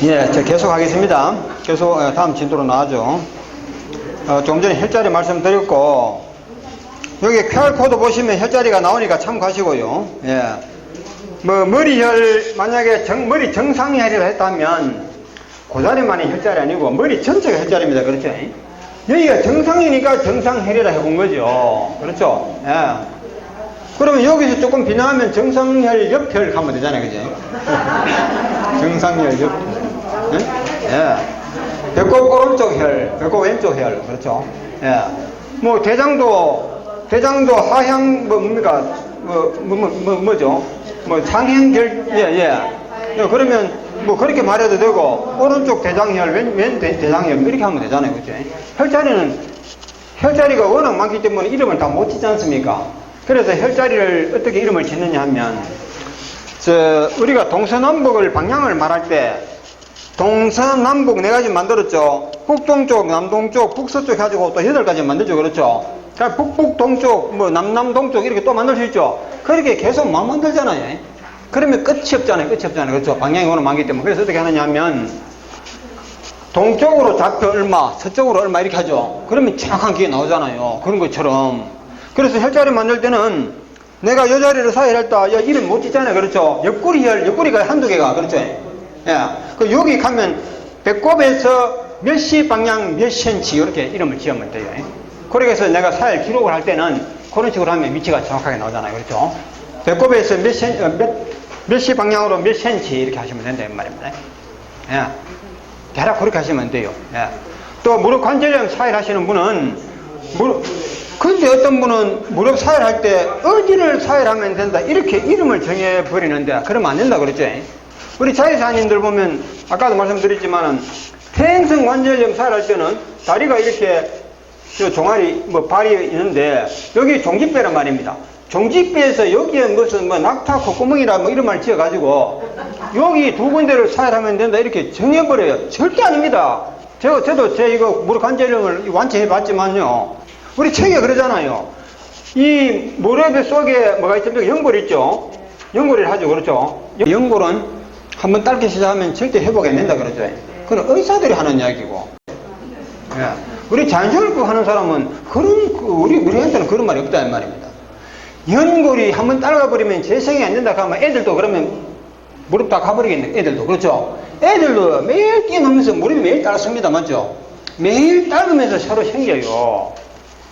예, 저 계속 하겠습니다. 계속 다음 진도로 나가죠. 좀 전에 혈자리 말씀드렸고, 여기 QR코드 보시면 혈자리가 나오니까 참고하시고요. 예. 뭐, 머리혈, 만약에 머리 정상혈이라 했다면, 그 자리만이 혈자리 아니고, 머리 전체가 혈자리입니다. 그렇죠? 여기가 정상이니까 정상혈이라 해본 거죠. 그렇죠? 예. 그러면 여기서 조금 비나하면 정상혈 옆혈 가면 되잖아요. 그죠? 정상혈 옆혈. 예. 배꼽 오른쪽 혈, 배꼽 왼쪽 혈. 그렇죠? 예. 뭐, 대장도 하향, 뭡니까? 뭐죠? 뭐, 상행혈, 예. 그러면, 뭐, 그렇게 말해도 되고, 오른쪽 대장혈, 왼 대장혈, 이렇게 하면 되잖아요. 그죠? 혈자리가 워낙 많기 때문에 이름을 다 못 짓지 않습니까? 그래서 혈자리를 어떻게 이름을 짓느냐 하면, 우리가 동서남북을 방향을 말할 때, 동서남북 4가지 만들었죠. 북동쪽, 남동쪽, 북서쪽 해가지고 또 8가지 만들죠. 그렇죠? 그러니까 북북동쪽, 뭐 남남동쪽 이렇게 또 만들 수 있죠. 그렇게 계속 막 만들잖아요. 그러면 끝이 없잖아요. 그렇죠? 방향이 워낙 많기 때문에. 그래서 어떻게 하느냐 하면, 동쪽으로 좌표 얼마, 서쪽으로 얼마 이렇게 하죠. 그러면 정확한 게 나오잖아요. 그런 것처럼. 그래서 혈자리 만들 때는 내가 요 자리를 사혈했다. 이름 못 짓잖아요. 그렇죠? 옆구리가 한두 개가. 그렇죠? 예. 그 여기 가면 배꼽에서 몇 시 방향 몇 cm 이렇게 이름을 지으면 돼요. 그렇게 해서 내가 사혈 기록을 할 때는 그런 식으로 하면 위치가 정확하게 나오잖아요. 그렇죠? 배꼽에서 몇 시 방향으로 몇 cm 이렇게 하시면 된다는 말입니다. 예. 대략 그렇게 하시면 돼요. 예. 또 무릎 관절염 사혈 하시는 분은 근데 어떤 분은 무릎 사혈할 때 어디를 사혈하면 된다 이렇게 이름을 정해버리는데 그러면 안 된다 그랬죠. 우리 자의사님들 보면 아까도 말씀드렸지만은 퇴행성 관절염 사혈할 때는 다리가 이렇게 저 종아리 발이 있는데 여기 종지뼈란 말입니다. 종지뼈에서 여기에 무슨 낙타 콧구멍이라 이런 말 지어가지고 여기 두 군데를 사혈하면 된다 이렇게 정해버려요. 절대 아닙니다. 저도 제 이거 무릎 관절염을 완치해봤지만요. 우리 책에 그러잖아요. 이 무릎 속에 뭐가 있습니까? 연골 있죠? 연골을 하죠. 그렇죠? 연골은 한번 딸기 시작하면 절대 회복이 안 된다 그러죠. 그건 의사들이 하는 이야기고. 예. 우리 자연스럽게 하는 사람은 우리한테는 그런 말이 없다는 말입니다. 연골이 한번 딸가버리면 재생이 안 된다 하면 애들도 그러면 무릎 다 가버리겠네. 애들도. 그렇죠? 애들도 매일 뛰어놀면서 무릎이 매일 딸습니다. 맞죠? 매일 딸으면서 새로 생겨요.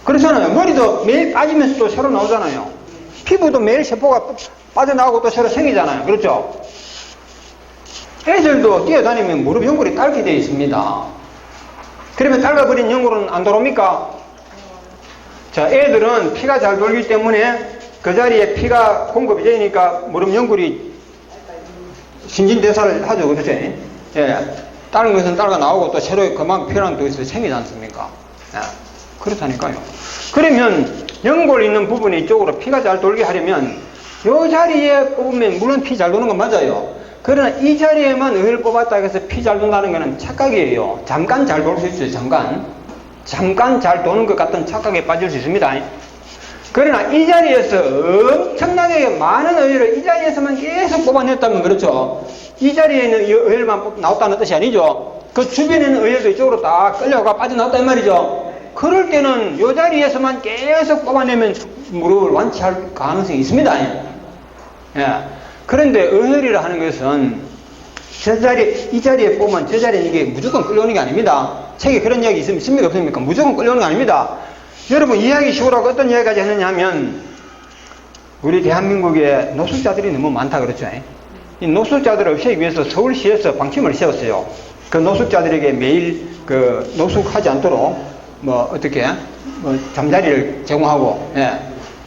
그렇잖아요. 머리도 매일 빠지면서 또 새로 나오잖아요. 피부도 매일 세포가 빠져나오고 또 새로 생기잖아요. 그렇죠? 애들도 뛰어다니면 무릎 연골이 딸게 되어 있습니다. 그러면 딸가버린 연골은 안 돌아옵니까? 자, 애들은 피가 잘 돌기 때문에 그 자리에 피가 공급이 되니까 무릎 연골이 신진대사를 하죠. 그렇죠? 예. 다른 것은 딸가 나오고 또 새로 그만큼 필요한 게 있어서 생기지 않습니까? 예. 그렇다니까요. 그러면 연골 있는 부분이 이쪽으로 피가 잘 돌게 하려면 이 자리에 뽑으면 물론 피 잘 도는 건 맞아요. 그러나 이 자리에만 의를 뽑았다 해서 피 잘 돈다는 것은 착각이에요. 잠깐 잘 돌 수 있어요. 잠깐 잘 도는 것 같은 착각에 빠질 수 있습니다. 그러나 이 자리에서 엄청나게 많은 의를 이 자리에서만 계속 뽑아냈다면 그렇죠. 이 자리에 있는 의열만 나왔다는 뜻이 아니죠. 그 주변에 있는 의열도 이쪽으로 딱 끌려가 빠져나왔단 말이죠. 그럴 때는 이 자리에서만 계속 뽑아내면 무릎을 완치할 가능성이 있습니다. 예. 그런데 의혈이라 하는 것은 이 자리에 뽑으면 저 자리에 이게 무조건 끌려오는 게 아닙니다. 책에 그런 이야기 있습니까? 없습니까? 무조건 끌려오는 게 아닙니다. 여러분 이해하기 쉬우라고 어떤 이야기까지 하느냐 하면 우리 대한민국에 노숙자들이 너무 많다 그렇죠. 이 노숙자들을 없애기 위해서 서울시에서 방침을 세웠어요. 그 노숙자들에게 매일 노숙하지 않도록 잠자리를 제공하고, 예.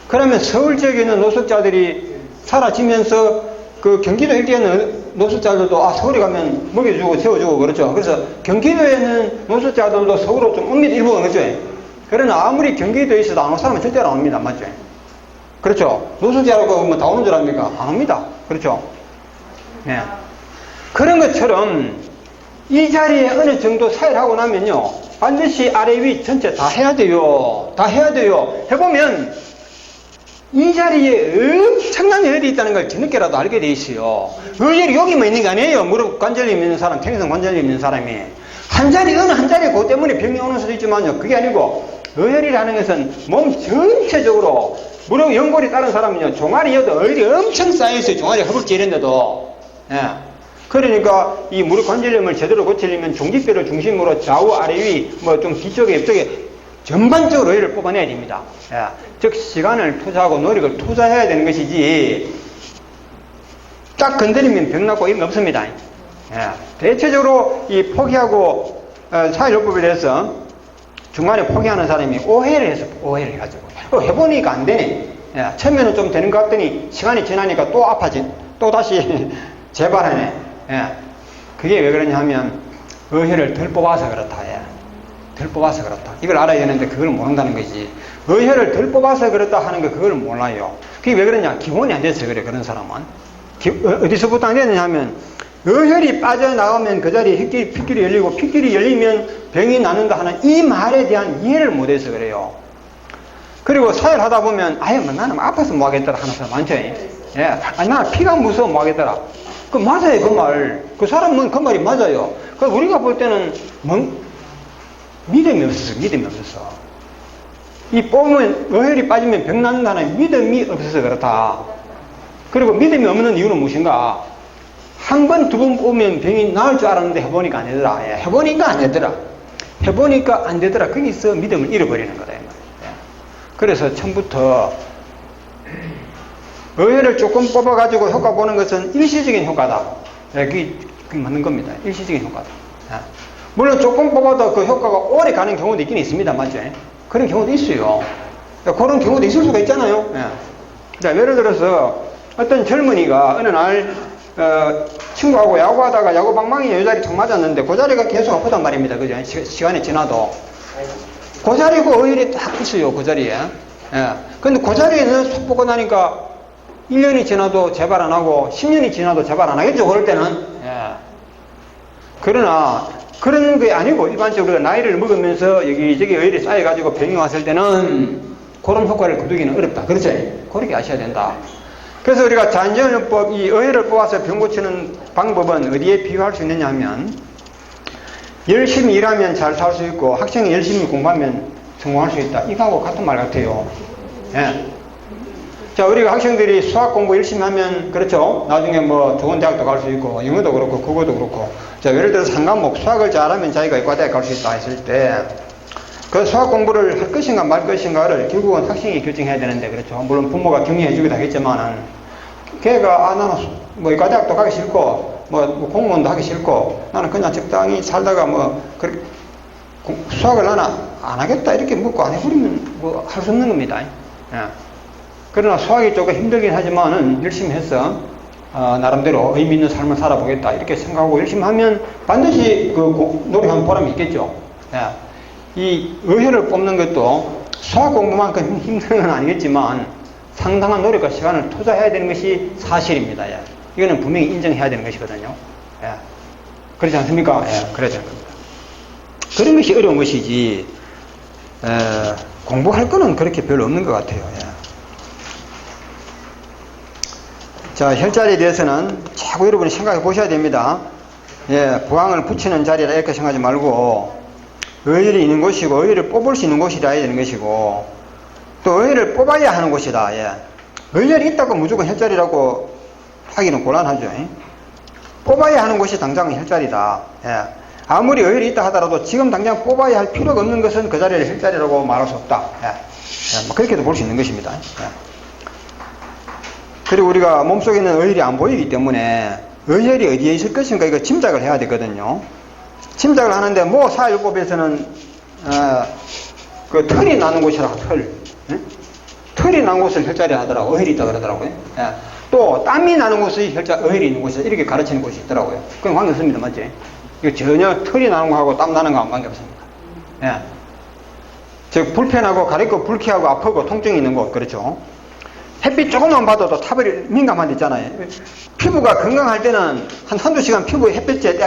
그러면 서울 지역에 있는 노숙자들이 사라지면서 그 경기도 일대에는 노숙자들도 서울에 가면 먹여주고 세워주고 그렇죠. 그래서 경기도에 있는 노숙자들도 서울로 좀 옵니다. 일부가 그렇죠. 그러나 아무리 경기도에 있어도 안 올 사람은 절대로 안 옵니다. 맞죠? 그렇죠. 노숙자라고 다 오는 줄 압니까? 안 옵니다. 그렇죠. 예. 그런 것처럼 이 자리에 어느 정도 사혈하고 나면요. 반드시 아래 위 전체 다 해야 돼요. 해보면 이 자리에 엄청난 열이 있다는 걸 뒤늦게라도 알게 돼 있어요. 열이 여기만 있는 게 아니에요. 무릎 관절염 있는 사람, 퇴행성 관절염 있는 사람이. 한 자리, 어느 한 자리에 그것 때문에 병이 오는 수도 있지만요. 그게 아니고, 어혈이라는 것은 몸 전체적으로, 무릎 연골이 다른 사람은요, 종아리여도 어혈이 엄청 쌓여있어요. 종아리 허벅지 이런데도. 예. 그러니까 이 무릎 관절염을 제대로 고치려면 종지뼈를 중심으로 좌우, 아래, 위, 뭐 좀 뒤쪽에, 옆쪽에 전반적으로 어혈을 뽑아내야 됩니다. 예. 즉, 시간을 투자하고 노력을 투자해야 되는 것이지, 딱 건드리면 병 낫고 이런 거 없습니다. 예. 대체적으로 이 포기하고, 사회요법에 대해서 중간에 포기하는 사람이 오해를 해서, 오해를 해가지고. 해보니까 안 되네. 예. 처음에는 좀 되는 것 같더니 시간이 지나니까 또 아파지, 또 다시 재발하네. 예. 그게 왜 그러냐 하면, 어혈을 덜 뽑아서 그렇다. 예. 덜 뽑아서 그렇다. 이걸 알아야 되는데 그걸 모른다는 거지. 어혈을 덜 뽑아서 그렇다 하는 거 그걸 몰라요. 그게 왜 그러냐? 기본이 안 돼서 그래, 그런 사람은. 어디서부터 안 되느냐 하면, 어혈이 빠져나오면 그 자리에 핏길이 열리고, 핏길이 열리면 병이 낫는다 하는 이 말에 대한 이해를 못해서 그래요. 그리고 사회를 하다 보면, 아유, 나는 아파서 뭐 하겠더라 하는 사람 많죠. 예. 아니, 나는 피가 무서워 뭐 하겠더라. 그 맞아요, 그 말. 그 사람은 그 말이 맞아요. 그 우리가 볼 때는, 믿음이 없었어, 믿음이 없었어. 이 뽑으면, 어혈이 빠지면 병 낫는다는 믿음이 없어서 그렇다. 그리고 믿음이 없는 이유는 무엇인가? 한 번, 두 번 뽑으면 병이 나을 줄 알았는데 해보니까 안 되더라. 예, 해보니까 안 되더라. 해보니까 안 되더라. 거기서 믿음을 잃어버리는 거다. 예. 그래서 처음부터 어혈을 조금 뽑아가지고 효과 보는 것은 일시적인 효과다. 예, 그게 맞는 겁니다. 일시적인 효과다. 예. 물론 조금 뽑아도 그 효과가 오래 가는 경우도 있긴 있습니다. 맞죠? 그런 경우도 있어요. 그런 경우도 있을 수가 있잖아요. 예. 자, 예를 들어서 어떤 젊은이가 어느 날 친구하고 야구하다가 야구 방망이 이 자리 탁 맞았는데 그 자리가 계속 아프단 말입니다. 그죠? 시간이 지나도. 그 자리고 어혈이 딱 있어요. 그 자리에. 예. 근데 그 자리에는 속 뽑고 나니까 1년이 지나도 재발 안 하고 10년이 지나도 재발 안 하겠죠. 그럴 때는. 예. 그러나 그런 게 아니고 일반적으로 나이를 먹으면서 여기저기 어혈이 쌓여가지고 병이 왔을 때는 그런 효과를 거두기는 어렵다. 그렇죠? 그렇게 아셔야 된다. 그래서 우리가 자연전염법, 이 어혈을 뽑아서 병 고치는 방법은 어디에 비유할 수 있느냐 하면, 열심히 일하면 잘 살 수 있고 학생이 열심히 공부하면 성공할 수 있다. 이거하고 같은 말 같아요. 예. 자, 우리가 학생들이 수학 공부 열심히 하면, 그렇죠? 나중에 뭐 좋은 대학도 갈 수 있고, 영어도 그렇고, 국어도 그렇고. 자, 예를 들어서 한 과목 수학을 잘하면 자기가 이과대학 갈 수 있다 했을 때, 그 수학 공부를 할 것인가 말 것인가를 결국은 학생이 결정해야 되는데, 그렇죠? 물론 부모가 격려해 주기도 하겠지만은, 걔가, 나는 뭐 이과대학도 가기 싫고, 뭐 공무원도 하기 싫고, 나는 그냥 적당히 살다가 수학을 나는 안 하겠다. 이렇게 묻고 안 해버리면 뭐 할 수 없는 겁니다. 예. 그러나 수학이 조금 힘들긴 하지만은 열심히 해서 나름대로 의미 있는 삶을 살아보겠다 이렇게 생각하고 열심히 하면 반드시 노력한 보람이 있겠죠. 예. 이 어혈을 뽑는 것도 수학 공부만큼 힘든 건 아니겠지만 상당한 노력과 시간을 투자해야 되는 것이 사실입니다. 예. 이거는 분명히 인정해야 되는 것이거든요. 예. 그렇지 않습니까? 예. 그래야 되는 겁니다. 그런 것이 어려운 것이지 공부할 거는 그렇게 별로 없는 것 같아요. 예. 자, 혈자리에 대해서는 자꾸 여러분이 생각해 보셔야 됩니다. 예, 부항을 붙이는 자리라 이렇게 생각하지 말고, 어혈이 있는 곳이고, 어혈을 뽑을 수 있는 곳이라 해야 되는 것이고, 또 어혈을 뽑아야 하는 곳이다. 예. 어혈이 있다고 무조건 혈자리라고 하기는 곤란하죠. 예. 뽑아야 하는 곳이 당장 혈자리다. 예. 아무리 어혈이 있다 하더라도 지금 당장 뽑아야 할 필요가 없는 것은 그 자리를 혈자리라고 말할 수 없다. 예. 예, 뭐 그렇게도 볼 수 있는 것입니다. 예. 그리고 우리가 몸속에 있는 어혈이 안 보이기 때문에 어혈이 어디에 있을 것인가 이거 짐작을 해야 되거든요. 짐작을 하는데 뭐 사회요법에서는 그 털이 나는 곳이라 털. 예? 털이 나는 곳을 혈자리 하더라고. 어혈이 있다 그러더라고요. 예. 또 땀이 나는 곳이 어혈이 있는 곳이다 이렇게 가르치는 곳이 있더라고요. 그건 관계없습니다. 맞지? 이거 전혀 털이 나는 거하고 땀 나는 거하고 관계없습니다. 예. 즉 불편하고 가렵고 불쾌하고 아프고 통증이 있는 곳 그렇죠. 햇빛 조금만 받아도 타버리 민감한 데 있잖아요. 피부가 건강할 때는 한두 시간 피부에 햇빛에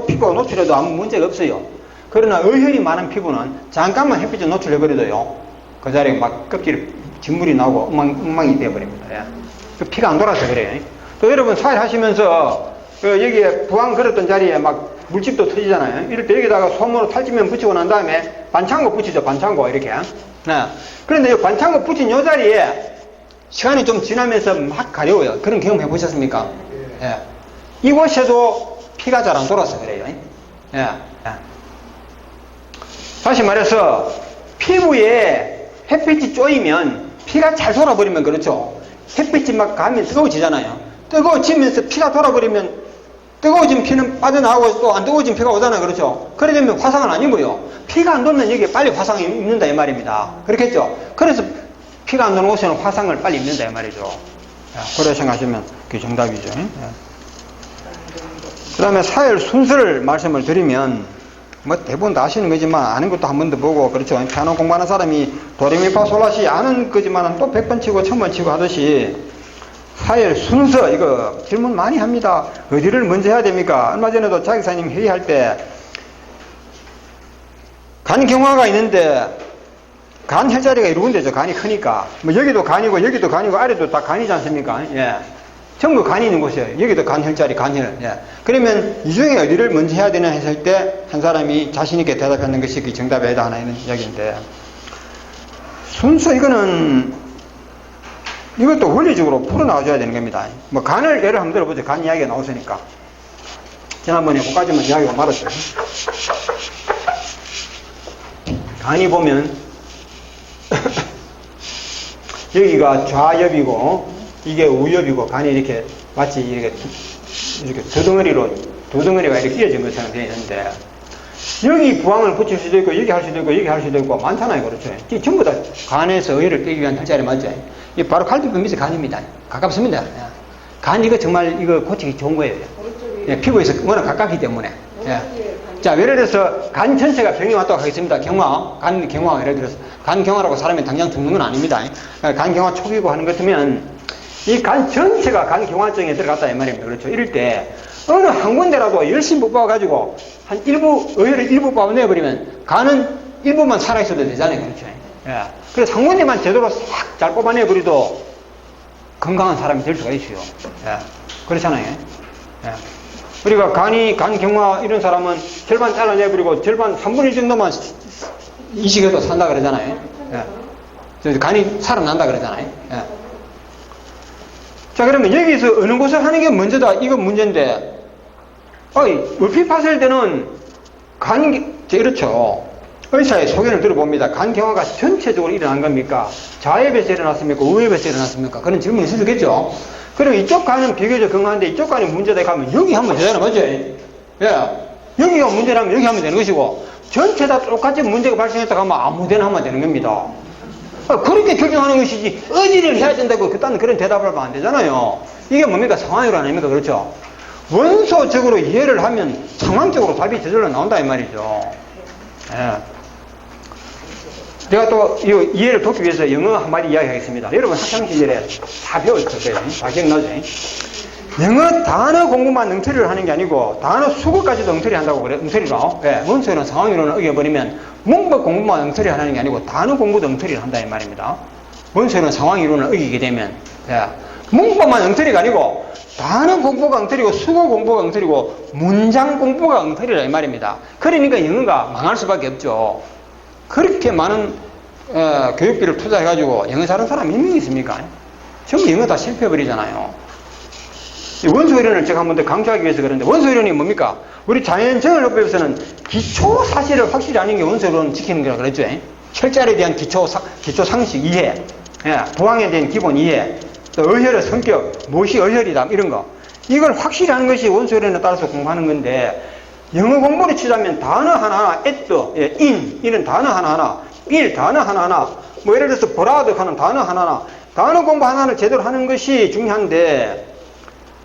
피부가 노출해도 아무 문제가 없어요. 그러나 어혈이 많은 피부는 잠깐만 햇빛에 노출해버려도요. 그 자리에 막 껍질이 진물이 나오고 엉망이 되어버립니다. 예. 그 피가 안 돌아서 그래요. 또 여러분 사일 하시면서 여기에 부항 걸었던 자리에 막 물집도 터지잖아요. 이럴 때 여기다가 솜으로 탈지면 붙이고 난 다음에 반창고 붙이죠. 반창고 이렇게. 네. 그런데 이 반창고 붙인 이 자리에 시간이 좀 지나면서 막 가려워요. 그런 경험 해보셨습니까? 예. 이곳에도 피가 잘 안 돌아서 그래요. 예. 예. 다시 말해서 피부에 햇빛이 쪼이면 피가 잘 돌아버리면 그렇죠. 햇빛이 막 가면 뜨거워지잖아요. 뜨거워지면서 피가 돌아버리면 뜨거워진 피는 빠져나오고 또 안 뜨거워진 피가 오잖아요. 그렇죠. 그래 되면 화상은 안 입어요. 피가 안 돌면 여기에 빨리 화상이 입는다 이 말입니다. 그렇겠죠. 그래서 피가 안 도는 곳에는 화상을 빨리 입는다 이 말이죠. 그렇게 생각하시면 그게 정답이죠. 그 다음에 사열 순서를 말씀을 드리면 뭐 대부분 다 아시는 거지만 아는 것도 한 번 더 보고 그렇죠. 피아노 공부하는 사람이 도레미파솔라시 아는 거지만 또 100번 치고 1000번 치고 하듯이 사열 순서 이거 질문 많이 합니다. 어디를 먼저 해야 됩니까? 얼마 전에도 자기사님 회의할 때 간경화가 있는데 간 혈자리가 이루어진대죠. 간이 크니까 뭐 여기도 간이고 여기도 간이고 아래도 다 간이지 않습니까? 예. 전부 간이 있는 곳이에요. 여기도 간 혈자리 간혈. 예. 그러면 이 중에 어디를 먼저 해야 되나 했을 때 한 사람이 자신있게 대답하는 것이 그 정답에 해당하는 이야기인데 순서 이거는 이것도 원리적으로 풀어나와줘야 되는 겁니다. 뭐 간을 예를 한번 들어보죠. 간 이야기가 나오시니까 지난번에 그까지만 이야기가 말았어요. 간이 보면 여기가 좌엽이고 이게 우엽이고 간이 이렇게 마치 이렇게 두 덩어리가 이렇게 이어진 것처럼 되어 있는데 여기 부항을 붙일 수도 있고 여기 할 수도 있고 여기 할 수도 있고 많잖아요. 그렇죠. 전부 다 간에서 의를 빼기 위한 혈자리 맞죠. 이 바로 칼집뼈 밑에 간입니다. 가깝습니다. 간 이거 정말 이거 고치기 좋은 거예요. 예, 피부에서 워낙 가깝기 때문에. 예. 자, 예를 들어서 간 전체가 병이 왔다고 하겠습니다. 경화, 간 경화 예를 들어서 간 경화라고 사람이 당장 죽는 건 아닙니다. 간 경화 초기고 하는 것 같으면 이 간 전체가 간 경화증에 들어갔다 이 말입니다. 그렇죠. 이럴 때 어느 한 군데라도 열심히 뽑아가지고 한 의혈을 일부 뽑아내버리면 간은 일부만 살아있어도 되잖아요. 그렇죠. 예. 그래서 한 군데만 제대로 싹 잘 뽑아내버려도 건강한 사람이 될 수가 있어요. 예. 그렇잖아요. 예. 우리가 간 경화 이런 사람은 절반 잘라내버리고 절반 3분의 1 정도만 이식해도 산다 그러잖아요. 예. 간이 살아난다 그러잖아요. 예. 자, 그러면 여기서 어느 곳을 하는 게 먼저다 이건 문제인데 얼핏 봤을 때는 이렇죠. 의사의 소견을 들어봅니다. 간 경화가 전체적으로 일어난 겁니까? 좌엽에서 일어났습니까? 우엽에서 일어났습니까? 그런 질문이 있을 수 있겠죠. 그럼 이쪽 간은 비교적 건강한데 이쪽 간이 문제다 하면 여기 하면 되잖아. 맞죠? 예. 여기가 문제라면 여기 하면 되는 것이고 전체 다 똑같이 문제가 발생했다고 하면 아무 데나 하면 되는 겁니다. 그렇게 결정하는 것이지 어디를 해야 된다고 그런 대답을 하면 안 되잖아요. 이게 뭡니까? 상황이로 아닙니까? 그렇죠? 원소적으로 이해를 하면 상황적으로 답이 저절로 나온다 이 말이죠. 예. 제가 또 이 이해를 돕기 위해서 영어 한마디 이야기하겠습니다. 여러분 학창시절에 다 배웠을 거예요. 다 기억나죠? 영어 단어 공부만 엉터리를 하는 게 아니고 단어 수거까지도 엉터리 한다고 그래요. 엉터리로. 예. 원소는 상황이론을 어겨버리면 문법 공부만 엉터리 하는 게 아니고 단어 공부도 엉터리를 한다 이 말입니다. 원소는 상황이론을 어기게 되면 예. 문법만 엉터리가 아니고 단어 공부가 엉터리고 수거 공부가 엉터리고 문장 공부가 엉터리라 이 말입니다. 그러니까 영어가 망할 수밖에 없죠. 그렇게 많은 교육비를 투자해가지고 영어 잘하는 사람이 있는 게 있습니까? 전부 영어 다 실패해버리잖아요. 이 원소이론을 제가 한 번 더 강조하기 위해서 그런데 원소이론이 뭡니까? 우리 자연정을법에서는 기초 사실을 확실히 아는 게 원소이론 지키는 거라고 그랬죠. 혈자리에 대한 기초 상식 이해, 부항에 대한 기본 이해, 또 의혈의 성격, 무엇이 의혈이다 이런 거 이걸 확실히 아는 것이 원소이론에 따라서 공부하는 건데 영어 공부를 치자면 단어 하나하나 at, in 이런 단어 하나하나 il 단어 하나하나 뭐 예를 들어서 브라드 하는 단어 하나하나 단어 공부 하나를 제대로 하는 것이 중요한데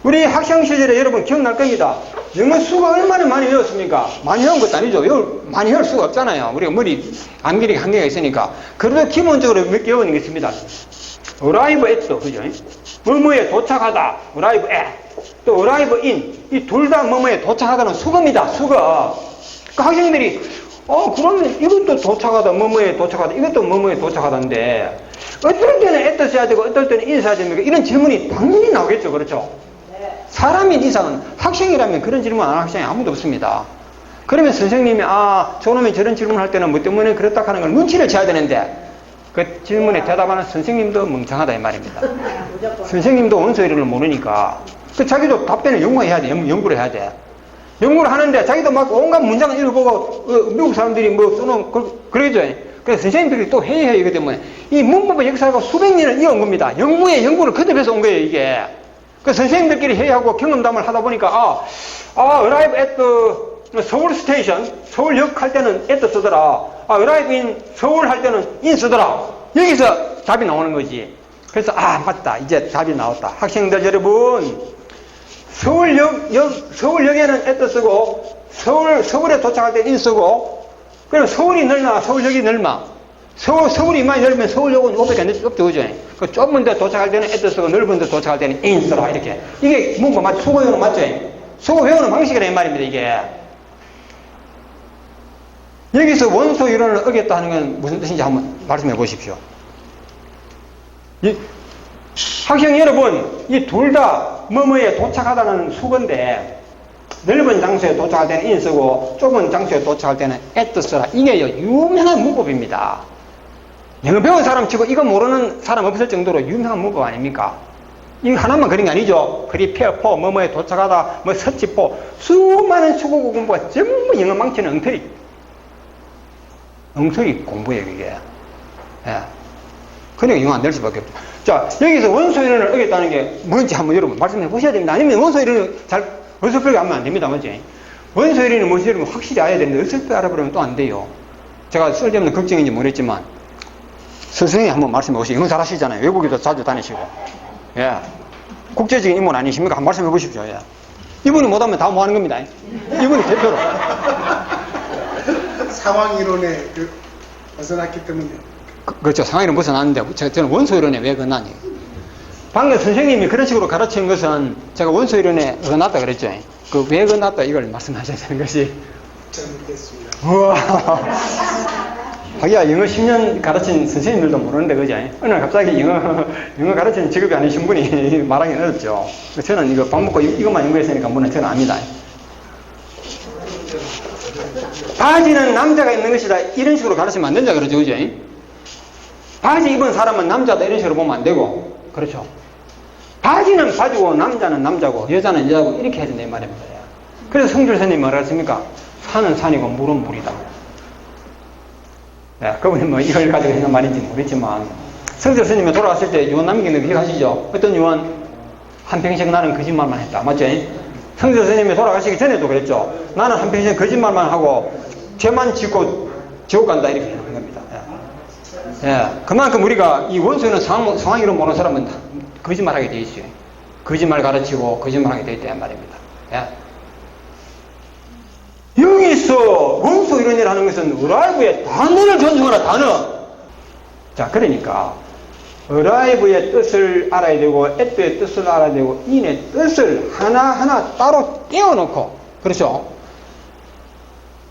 우리 학창 시절에 여러분 기억날 겁니다. 영어 수가 얼마나 많이 외웠습니까? 많이 외운 것도 아니죠. 많이 외울 수가 없잖아요. 우리가 머리 암기력이 한계가 있으니까. 그래도 기본적으로 몇 개 외우는 게 있습니다. arrive at, 그죠? 뭐뭐에 도착하다, arrive at. 또 arrive in. 이 둘 다 뭐뭐에 도착하다는 수거입니다. 수거. 그 학생들이 그러면 이것도 도착하다, 뭐뭐에 도착하다, 이것도 뭐뭐에 도착하다인데 어떨 때는 애써 써야 되고 어떨 때는 인사해야 됩니까? 이런 질문이 당연히 나오겠죠. 그렇죠? 사람인 이상은 학생이라면 그런 질문 안 하는 학생이 아무도 없습니다. 그러면 선생님이 저놈이 저런 질문을 할 때는 뭐 때문에 그렇다 하는 걸 눈치를 채야 되는데 그 질문에 대답하는 선생님도 멍청하다 이 말입니다. 선생님도 원소 이론을 모르니까 자기도 답변을 연구해야 돼. 연구를 해야 돼. 연구를 하는데 자기도 막 온갖 문장을 읽어보고 미국 사람들이 뭐 써놓은 그러죠. 그래서 선생님들이 또 회의해야 되기 때문에 이 문법의 역사가 수백 년을 이어온 겁니다. 연구를 거듭해서 온 거예요 이게. 그 선생님들끼리 회의하고 경험담을 하다 보니까 arrive at the 서울 스테이션, 서울역 할 때는 at 쓰더라. arrive in 서울 할 때는 in 쓰더라. 여기서 답이 나오는 거지. 그래서 맞다. 이제 답이 나왔다. 학생들 여러분, 서울역에는 at 쓰고 서울에 도착할 때는 in 쓰고 그럼 서울이 넓나 서울역이 넓나? 서울이 많이 넓으면 서울역은 500안 없죠, 그죠? 그 좁은 데 도착할 때는 at 쓰고 넓은 데 도착할 때는 in 쓰라 이렇게. 이게 문법 맞죠? 수고 외우는 맞죠? 수고 외우는 방식이라 이 말입니다 이게. 여기서 원소 이론을 어겼다 하는 건 무슨 뜻인지 한번 말씀해 보십시오. 학생 여러분, 이 둘 다 뭐뭐에 도착하다는 수건데 넓은 장소에 도착할 때는 in 쓰고 좁은 장소에 도착할 때는 at 쓰라. 이게 유명한 문법입니다. 영어 배운 사람 치고 이거 모르는 사람 없을 정도로 유명한 문법 아닙니까? 이거 하나만 그런 게 아니죠. prepare for 뭐뭐에 도착하다, search for 수많은 수국어 공부가 전부 영어 망치는 엉터리 공부예요 이게. 예. 그러니까 영어 안 될 수밖에 없죠. 자, 여기서 원소 이론을 어겼다는 게 뭔지 한번 여러분 말씀해 보셔야 됩니다. 아니면 원소 이론을 잘 어설프게 하면 안 됩니다. 맞지? 원소 이론이 뭔지 여러분 확실히 알아야 되는데 어설프게 알아버리면 또 안 돼요. 제가 쓸데없는 걱정인지 모르겠지만 선생님이 한번 말씀해 보시죠. 영어 잘 하시잖아요. 외국에도 자주 다니시고. 예. 국제적인 인물 아니십니까? 한번 말씀해 보십시오. 예. 이분이 못하면 다 못하는 겁니다. 이분이 대표로. 상황 이론에 벗어났기 때문에. 그렇죠. 상황이론 벗어났는데 저는 원소 이론에 왜 건나니? 방금 선생님이 그런 식으로 가르친 것은 제가 원소 이론에 건났다 그랬죠. 그 왜 건났다 이걸 말씀하셔야 되는 것이. 잘못됐습니다. 우와. 하기야 영어 10년 가르친 선생님들도 모르는데 그죠? 어느 날 갑자기 영어 가르치는 직업이 아니신 분이 말하기 어렵죠. 저는 이거 밥 먹고 이것만 연구했으니까 물론 저는 압니다. 바지는 남자가 입는 것이다 이런 식으로 가르치면 안 된다 그러죠, 그죠? 바지 입은 사람은 남자다 이런 식으로 보면 안 되고, 그렇죠? 바지는 바지고 남자는 남자고 여자는 여자고 이렇게 해야 된다 이 말입니다. 그래서 성줄 스님이 뭐라 했습니까? 산은 산이고 물은 물이다. 네, 그분이 뭐 이걸 가지고 했는 말인지 모르겠지만 성줄 스님이 돌아왔을 때 유언 남긴 거 기억하시죠? 어떤 유언? 한평생 나는 거짓말만 했다. 맞죠? 성줄 스님이 돌아가시기 전에도 그랬죠. 나는 한평생 거짓말만 하고 죄만 짓고 지옥 간다 이렇게 하는 겁니다. 예, 그만큼 우리가 이 원소는 상황이론 모르는 사람은 거짓말하게 돼 있어요. 거짓말 가르치고 거짓말하게 돼 있단 말입니다. 예. 여기서 원소 이론이라는 것은 arrive의 단어를 존중하라 단어. 자, 그러니까 arrive의 뜻을 알아야 되고 at의 뜻을 알아야 되고 in의 뜻을 하나하나 따로 떼어놓고, 그렇죠?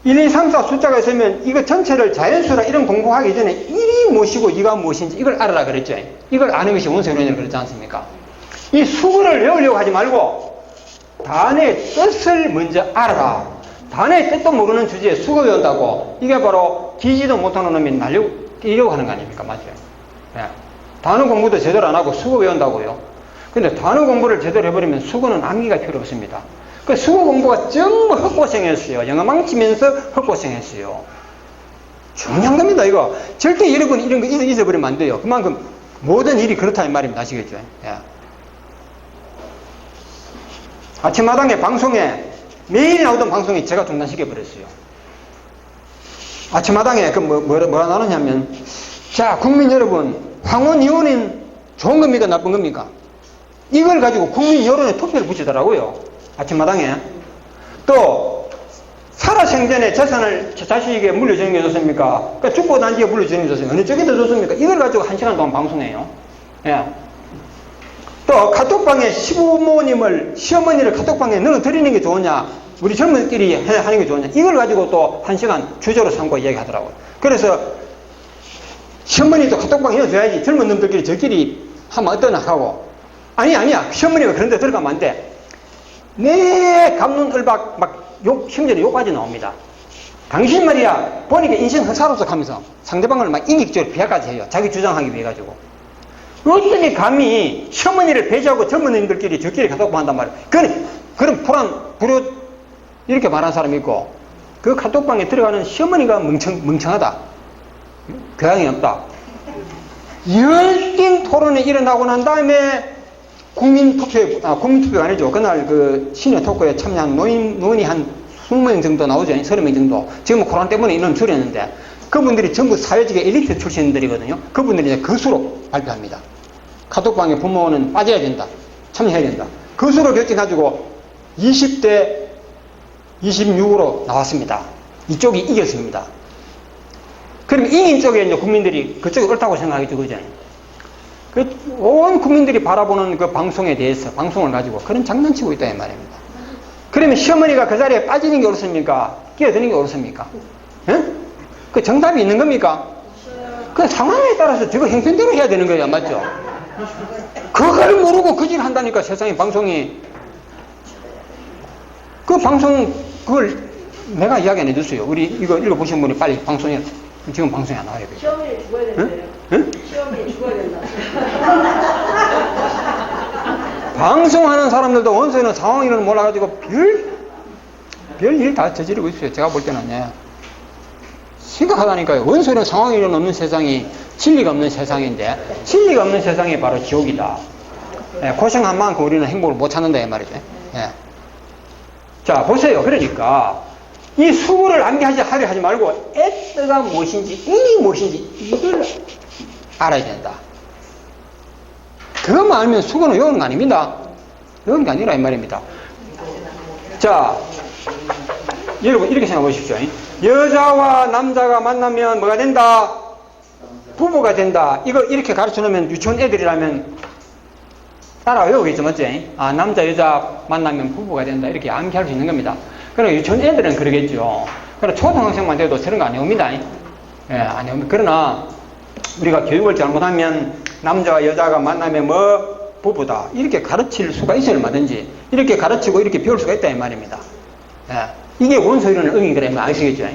1, 2, 3, 4 숫자가 있으면 이거 전체를 자연수라 이런 공부하기 전에 1이 무엇이고 2가 무엇인지 이걸 알아라 그랬죠. 이걸 아는 것이 원소 이론이라고 그랬지 않습니까? 이 수구를 외우려고 하지 말고 단어의 뜻을 먼저 알아라. 단어의 뜻도 모르는 주제에 수구 외운다고 이게 바로 기지도 못하는 놈이 날려고 하는 거 아닙니까? 맞죠? 예. 단어 공부도 제대로 안 하고 수구 외운다고요. 근데 단어 공부를 제대로 해버리면 수구는 암기가 필요 없습니다. 그 수구 공부가 전부 헛고생했어요. 영어 망치면서 헛고생했어요. 중요한 겁니다, 이거. 절대 여러분 이런 거 잊어버리면 안 돼요. 그만큼 모든 일이 그렇다 이 말입니다. 아시겠죠? 예. 아침마당에 방송에 매일 나오던 방송에 제가 중단시켜버렸어요. 아침마당에 뭐라 나누냐면, 자, 국민 여러분, 황혼 이혼은 좋은 겁니까? 나쁜 겁니까? 이걸 가지고 국민 여론에 투표를 붙이더라고요. 아침마당에. 또 살아생전에 재산을 자식에게 물려주는 게 좋습니까? 그러니까 죽고 난 뒤에 물려주는 게 좋습니까? 어느 쪽이 더 좋습니까? 이걸 가지고 1시간 동안 방송해요. 예. 또 카톡방에 시어머니를 카톡방에 넣어드리는 게 좋으냐, 우리 젊은이들이 하는 게 좋으냐, 이걸 가지고 또 1시간 주제로 삼고 이야기하더라고요. 그래서 시어머니도 카톡방 해줘야지. 젊은 놈들끼리 저끼리 하면 어떠나 하고. 아니야. 시어머니가 그런 데 들어가면 안 돼. 내 감론 을박 막 심지어 욕까지 나옵니다. 당신 말이야, 보니까 인생 허사로서 하면서 상대방을 막 인격적으로 비하까지 해요. 자기 주장하기 위해 가지고. 어떻게 감히 시어머니를 배제하고 젊은이들끼리 저끼리 카톡방 한단 말이야. 그런 불효, 이렇게 말하는 사람이 있고, 그 카톡방에 들어가는 시어머니가 멍청하다. 교양이 없다. 열띤 토론이 일어나고 난 다음에 국민투표가 아니죠. 그날 그 시녀 토크에 참여한 노인이 한 20명 정도 나오죠. 30명 정도. 지금은 코로나 때문에 인원 줄였는데, 그분들이 전부 사회적인 엘리트 출신들이거든요. 그분들이 이제 거수로 발표합니다. 카톡방에 부모는 빠져야 된다. 참여해야 된다. 거수로 결정가지고 20대 26으로 나왔습니다. 이쪽이 이겼습니다. 그럼 이긴 쪽에 이제 국민들이 그쪽이 옳다고 생각하겠죠. 그죠? 온 국민들이 바라보는 그 방송에 대해서, 방송을 가지고 그런 장난치고 있다, 이 말입니다. 그러면 시어머니가 그 자리에 빠지는 게 옳습니까? 끼어드는 게 옳습니까? 예? 그 정답이 있는 겁니까? 그 상황에 따라서 저거 형편대로 해야 되는 거예요. 맞죠? 그걸 모르고 그 짓을 한다니까, 세상에 방송이. 그 방송, 그걸 내가 이야기 안 해줬어요. 우리 이거 읽어보신 분이 빨리 방송에, 지금 방송에 안 나와요. 시어머니 죽어야 된대요. 응? 시어머니 죽어야 된다. 방송하는 사람들도 원소에는 상황이는 몰라가지고 별일 다 저지르고 있어요. 제가 볼 때는. 예. 심각하다니까요. 원소에는 상황이는 없는 세상이 진리가 없는 세상인데, 진리가 없는 세상이 바로 지옥이다. 예, 고생한 만큼 우리는 행복을 못 찾는다, 이 말이죠. 예. 자, 보세요. 그러니까 이 수고를 하지 말고 애뜨가 무엇인지, 인이 무엇인지 이걸 알아야 된다. 그것만 알면 수고는 외우는 거 아닙니다. 외우는 게 아니라 이 말입니다. 자, 여러분 이렇게 생각해 보십시오. 여자와 남자가 만나면 뭐가 된다? 부부가 된다. 이거 이렇게 가르쳐 놓으면 유치원 애들이라면 따라 외우겠죠, 맞지? 아, 남자 여자 만나면 부부가 된다. 이렇게 암기할 수 있는 겁니다. 그러나 유치원 애들은 그러겠죠. 그러나 초등학생만 돼도 저런 거 안 외웁니다. 예, 안 외웁니다. 그러나 우리가 교육을 잘못하면 남자와 여자가 만나면 뭐 부부다. 이렇게 가르칠 수가 있어요, 얼마든지. 이렇게 가르치고 이렇게 배울 수가 있다, 이 말입니다. 예. 이게 원소이론의 의미, 그러면 아시겠죠?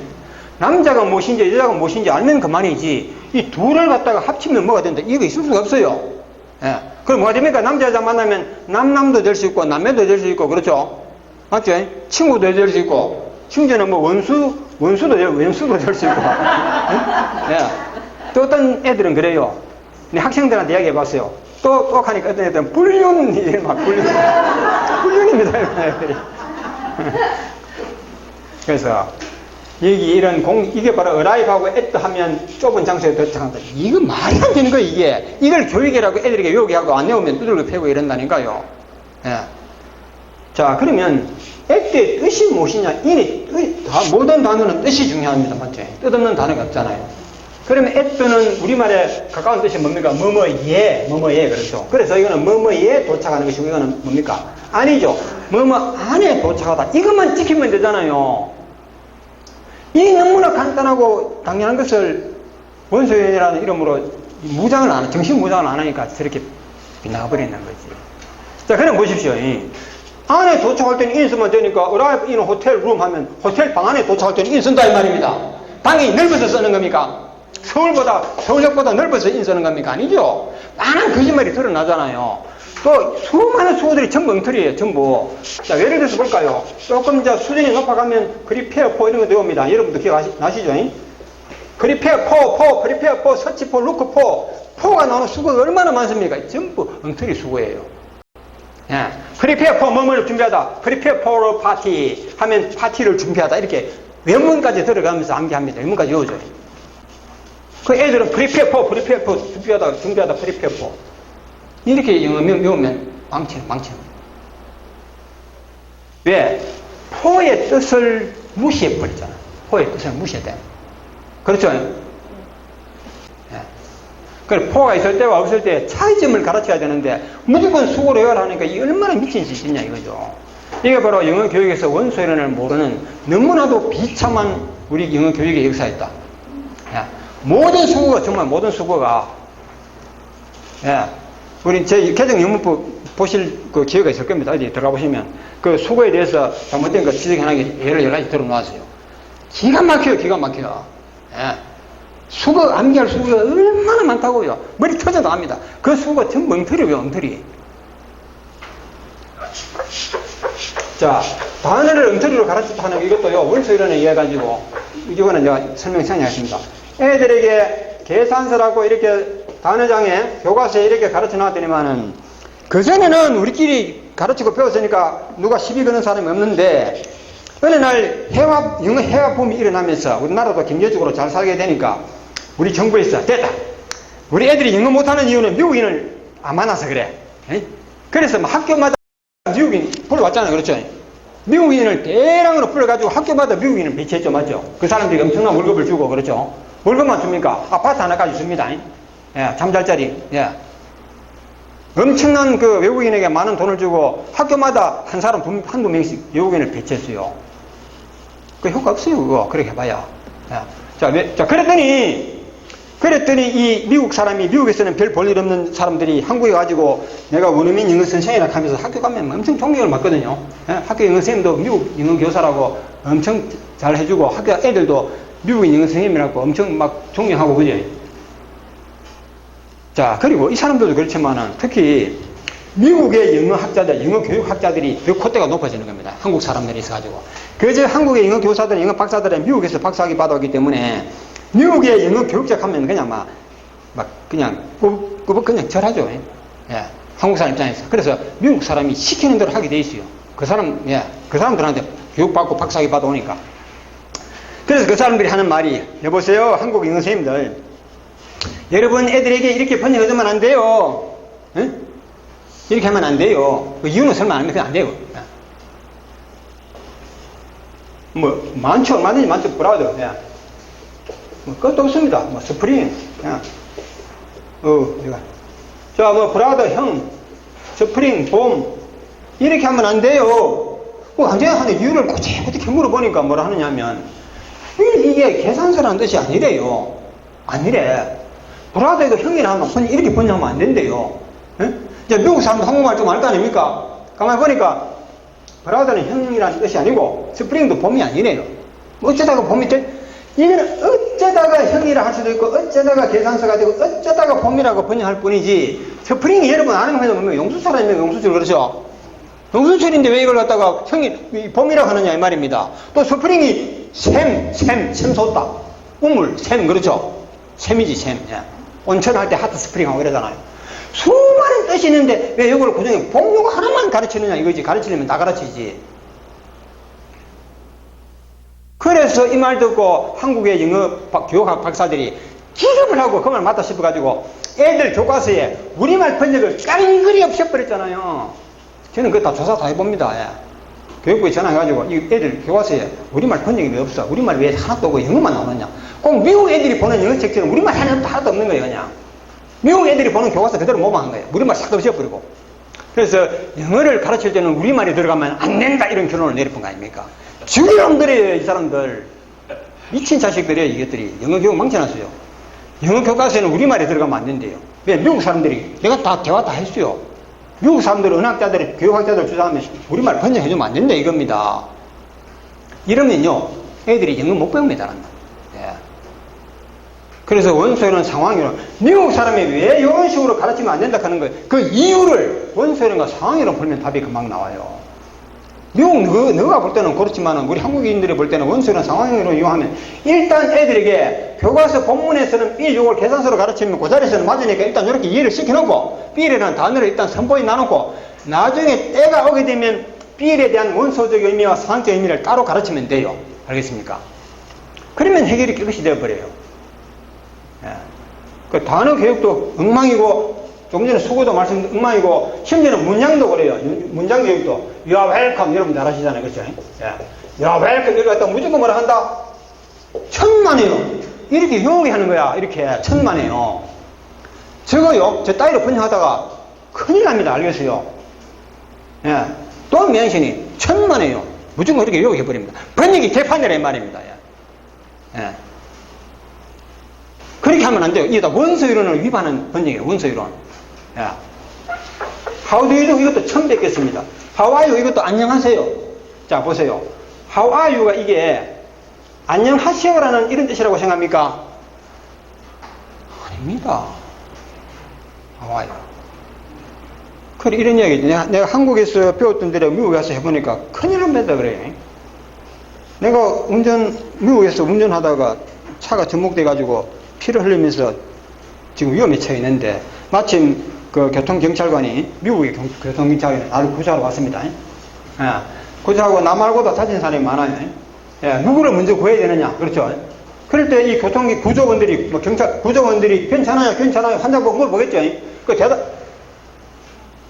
남자가 무엇인지 여자가 무엇인지 알면 그만이지, 이 둘을 갖다가 합치면 뭐가 된다. 이거 있을 수가 없어요. 예. 그럼 뭐가 됩니까? 남자 여자 만나면 남남도 될 수 있고 남매도 될 수 있고, 그렇죠? 맞죠? 친구도 될 수 있고, 심지어는 뭐 원수도 될 수 있고. 예. 또 어떤 애들은 그래요. 학생들한테 이야기해 봤어요. 또 하니까 어떤 애들은 불륜입니다. 그래서 여기 이게 바로 어라이브하고 애트 하면 좁은 장소에 도착한다. 이거 말이 안 되는 거예요, 이게. 이걸 교육이라고 애들에게 외우게 하고 안 외우면 두들겨 패고 이런다니까요. 예. 자, 그러면 애트의 뜻이 무엇이냐? 모든 단어는 뜻이 중요합니다. 맞죠? 뜻없는 단어가 없잖아요. 그러면 애트는 우리말에 가까운 뜻이 뭡니까? 뭐뭐예, 그렇죠. 그래서 이거는 뭐뭐에 도착하는 것이고, 이거는 뭡니까? 아니죠. 뭐뭐 안에 도착하다. 이것만 지키면 되잖아요. 이 너무나 간단하고 당연한 것을 원소연이라는 이름으로 정신 무장을 안 하니까 저렇게 빗나가버리는 거지. 자, 그럼 보십시오. 안에 도착할 때는 인 쓰면 되니까, arrive in hotel room 하면 호텔 방 안에 도착할 때는 인 쓴다, 이 말입니다. 방이 넓어서 쓰는 겁니까? 서울역보다 넓어서 인 쓰는 겁니까? 아니죠. 많은 거짓말이 드러나잖아요. 또 수많은 수어들이 전부 엉터리예요, 전부. 자, 예를 들어서 볼까요? 조금 이제 수준이 높아가면 prepare for 이런 거 배웁니다. 여러분도 기억나시죠? prepare for, search for, look for. for가 나오는 수어가 얼마나 많습니까? 전부 엉터리 수어예요. 예. prepare for 뭐뭐를 준비하다. prepare for a party 하면 파티를 준비하다. 이렇게 외문까지 들어가면서 암기합니다. 외문까지 외워줘요. 그 애들은 prepare for 준비하다, prepare for. 이렇게 영어 외우면 망치는. 왜? for의 뜻을 무시해버리잖아. for의 뜻을 무시했대. 그렇죠? 예. 그래서 for가 있을 때와 없을 때 차이점을 가르쳐야 되는데, 무조건 수고로 외워라 하니까 이게 얼마나 미친 짓이냐, 이거죠. 이게 바로 영어 교육에서 원소이론을 모르는 너무나도 비참한 우리 영어 교육의 역사였다. 예. 모든 수고가, 정말 모든 수고가, 예. 우리 제 개정영문법 보실 그 기회가 있을 겁니다. 어디 들어가 보시면. 그 수고에 대해서 잘못된 거 지적하게 예를 여러 가지 들어놓았어요. 기가 막혀요, 기가 막혀요. 예. 수고, 암기할 수고가 얼마나 많다고요. 머리 터져도 압니다. 그 수고가 전부 엉터리고요, 엉터리. 자, 단어를 엉터리로 가르쳤다 하는 이것도요, 원소이론에 의해 가지고, 이거는 제가 설명 시간이 하겠습니다. 애들에게 계산서라고 이렇게 단어장에, 교과서에 이렇게 가르쳐 놨더니만은, 그전에는 우리끼리 가르치고 배웠으니까 누가 시비 거는 사람이 없는데, 어느 날 영어 해학 붐이 일어나면서 우리나라도 경제적으로 잘 살게 되니까, 우리 정부에서 됐다. 우리 애들이 영어 못하는 이유는 미국인을 안 만나서 그래. 에? 그래서 뭐 학교마다 미국인 불러왔잖아요. 그렇죠? 미국인을 대량으로 불러가지고 학교마다 미국인을 배치했죠. 맞죠? 그 사람들이 엄청난 월급을 주고, 그렇죠? 월급만 줍니까? 아파트 하나까지 줍니다. 예, 잠잘 자리. 예. 엄청난 그 외국인에게 많은 돈을 주고 학교마다 한 사람 한두 명씩 외국인을 배치했어요. 그 효과 없어요, 그거. 그렇게 해봐야. 예. 자, 그랬더니 이 미국 사람이, 미국에서는 별 볼 일 없는 사람들이 한국에 가지고 내가 원어민 영어 선생이라 하면서 학교 가면 엄청 존경을 받거든요. 예? 학교 영어 선생님도 미국 영어 교사라고 엄청 잘 해주고, 학교 애들도 미국인 영어 선생님이라고 엄청 막 존경하고, 그죠? 자, 그리고 이 사람들도 그렇지만은 특히 미국의 영어 학자들, 영어 교육 학자들이 더 콧대가 높아지는 겁니다. 한국 사람들이 있어가지고. 그저 한국의 영어 교사들, 영어 박사들은 미국에서 박사학위 받아오기 때문에 미국의 영어 교육적 하면 그냥 막 그냥 꾸벅꾸벅 그냥 절하죠. 예. 한국 사람 입장에서. 그래서 미국 사람이 시키는 대로 하게 돼 있어요. 그 사람들한테 교육받고 박사학위 받아오니까. 그래서 그 사람들이 하는 말이, 여보세요, 한국 영어 선생님들. 여러분 애들에게 이렇게 번역해주면 안 돼요. 예? 이렇게 하면 안 돼요. 그 이유는 설마 안 하면 그냥 안 돼요. 뭐, 많죠. 얼마든지 많죠. 브라더. 예. 뭐, 끝도 없습니다. 뭐, 스프링. 내가. 자, 뭐, 브라더, 형. 스프링, 봄. 이렇게 하면 안 돼요. 완전히 하는 이유를 어떻게 물어보니까 뭐라 하느냐면, 이게 계산서라는 뜻이 아니래요. 아니래. 브라더가 형이라 하면 이렇게 번역하면 안 된대요. 예? 이제 미국 사람도 한국말 좀 알 거 아닙니까? 가만히 보니까 브라더는 형이라는 뜻이 아니고 스프링도 봄이 아니래요. 어쩌다가 봄이 이거는 어쩌다가 형이라 할 수도 있고 어쩌다가 계산서가 되고 어쩌다가 봄이라고 번역할 뿐이지, 스프링이 여러분 아는 거 보면 용수철입니까? 용수철. 그렇죠? 용수철인데 왜 이걸 갖다가 형이 봄이라고 하느냐 이 말입니다. 또 스프링이 샘 솟다. 우물, 샘. 그렇죠? 샘이지, 샘. 예. 온천할 때 하트 스프링 하고 이러잖아요. 수많은 뜻이 있는데 왜 이걸 고정해? 봄 요거 하나만 가르치느냐 이거지. 가르치려면 다 가르치지. 그래서 이 말 듣고 한국의 영어 교육학 박사들이 기겁을 하고 그 말 맞다 싶어가지고 애들 교과서에 우리말 번역을 깡그리 없애버렸잖아요. 저는 그거 다 조사 다 해봅니다. 예. 교육부에 전화해가지고 이 애들 교과서에 우리말 번역이 왜 없어? 우리말 왜 하나도 없고 영어만 나오느냐? 꼭 미국 애들이 보는 영어 책처럼 우리말 하나도 없는 거예요. 그냥 미국 애들이 보는 교과서 그대로 모방한 거예요. 우리말 싹 없애버리고. 그래서 영어를 가르칠 때는 우리말이 들어가면 안 된다 이런 결론을 내려본 거 아닙니까? 죽이놈들이에요. 이 사람들 미친 자식들이에요. 이것들이 영어 교육 망쳐놨어요. 영어 교과서에는 우리말이 들어가면 안 된대요. 왜? 미국 사람들이 내가 다 대화 다 했어요. 미국 사람들은 은학자들이 교육학자들 주장하면 우리말 번역해주면 안 된다 이겁니다. 이러면요 애들이 영어 못 배웁니다. 예. 그래서 원소이론 상황이론, 미국 사람이 왜 이런 식으로 가르치면 안 된다 하는 거예요. 그 이유를 원소이론과 상황이론 풀면 답이 금방 나와요. 미국 너가 볼 때는 그렇지만 우리 한국인들이 볼 때는 원소이론 상황이론 이용하면 일단 애들에게 교과서 본문에서는 B 요걸 계산서로 가르치면 그 자리에서는 맞으니까 일단 이렇게 이해를 시켜놓고 B라는 단어를 일단 선포해 놔놓고 나중에 때가 오게 되면 B에 대한 원소적 의미와 상황적 의미를 따로 가르치면 돼요. 알겠습니까? 그러면 해결이 깨끗이 되어버려요. 예. 그 단어 교육도 엉망이고 조금 전에 수고도 말씀 엉망이고 심지어는 문장도 그래요. 문장 교육도 You are welcome 여러분 잘 아시잖아요. 그렇죠? 예. You are welcome 이렇게 갖다 무조건 뭐라 한다? 천만에요. 이렇게 용하게 하는 거야. 이렇게 천만에요. 저거요. 저 따위로 번역하다가 큰일 납니다. 알겠어요? 예. 또 mention이 천만에요. 무조건 이렇게 요구해버립니다. 번역이 개판이라 이 말입니다. 예. 그렇게 하면 안 돼요. 이게 다 원소이론을 위반한 번역이에요. 원소이론. 예. How do you do? 이것도 처음 뵙겠습니다. How are you? 이것도 안녕하세요. 자, 보세요. How are you가 이게 안녕하세요라는 이런 뜻이라고 생각합니까? 아닙니다. How are you? 그래, 이런 이야기지. 내가 한국에서 배웠던 데를 미국에 가서 해보니까 큰일 납니다, 그래. 내가 미국에서 운전하다가 차가 전복돼가지고 피를 흘리면서 지금 위험에 처해 있는데, 마침 그 교통경찰관이, 미국의 교통경찰관이 나를 구조하러 왔습니다. 예. 구조하고 나 말고도 다친 사람이 많아요. 예. 누구를 먼저 구해야 되느냐, 그렇죠. 그럴 때 이 구조원들이, 구조원들이 괜찮아요. 환자 보고 물어보겠죠. 그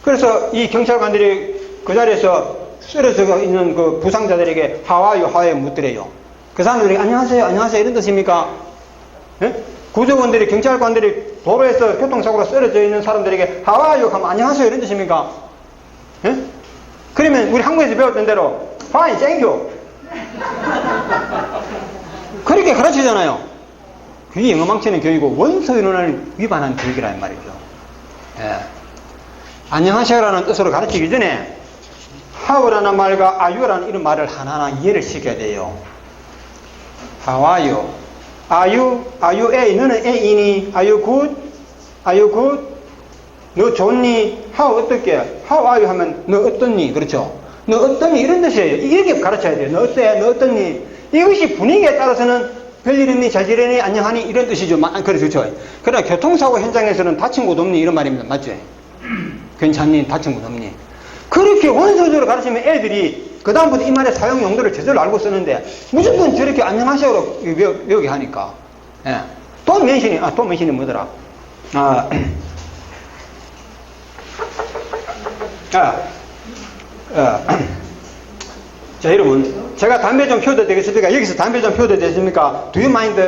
그래서 이 경찰관들이 그 자리에서 쓰러져 있는 그 부상자들에게 하와이 묻더래요. 그 사람들이 안녕하세요 이런 뜻입니까? 예? 구조원들이, 경찰관들이 도로에서 교통사고로 쓰러져 있는 사람들에게 하와이 하면 안녕하세요 이런 뜻입니까? 예? 그러면 우리 한국에서 배웠던 대로 fine, thank you 그렇게 가르치잖아요. 그게 영어망치는 교육이고 원소이론을 위반한 교육이란 말이죠. 예. 안녕하세요라는 뜻으로 가르치기 전에 how라는 말과 are you라는 이런 말을 하나하나 이해를 시켜야 돼요. How are you? Are you A? 너는 A이니? Are you good? 너 좋니? How 어떻게? How are you 하면 너 어떻니? 그렇죠? 너 어떻니? 이런 뜻이에요. 이렇게 가르쳐야 돼요. 너 어때? 너 어떻니? 이것이 분위기에 따라서는 별일 없니? 잘 지내니? 안녕하니? 이런 뜻이죠. 그렇죠. 그러나 교통사고 현장에서는 다친 곳 없니? 이런 말입니다. 맞죠? 괜찮니? 다친 곳 없니? 그렇게 원소적으로 가르치면 애들이 그다음부터 이 말의 사용 용도를 제대로 알고 쓰는데 무조건 저렇게 안녕하세요로 외우게 하니까. 예. 돈 mention이 뭐더라? 자, 여러분, 제가 담배 좀 피워도 되겠습니까? 여기서 담배 좀 피워도 되겠습니까? Do you mind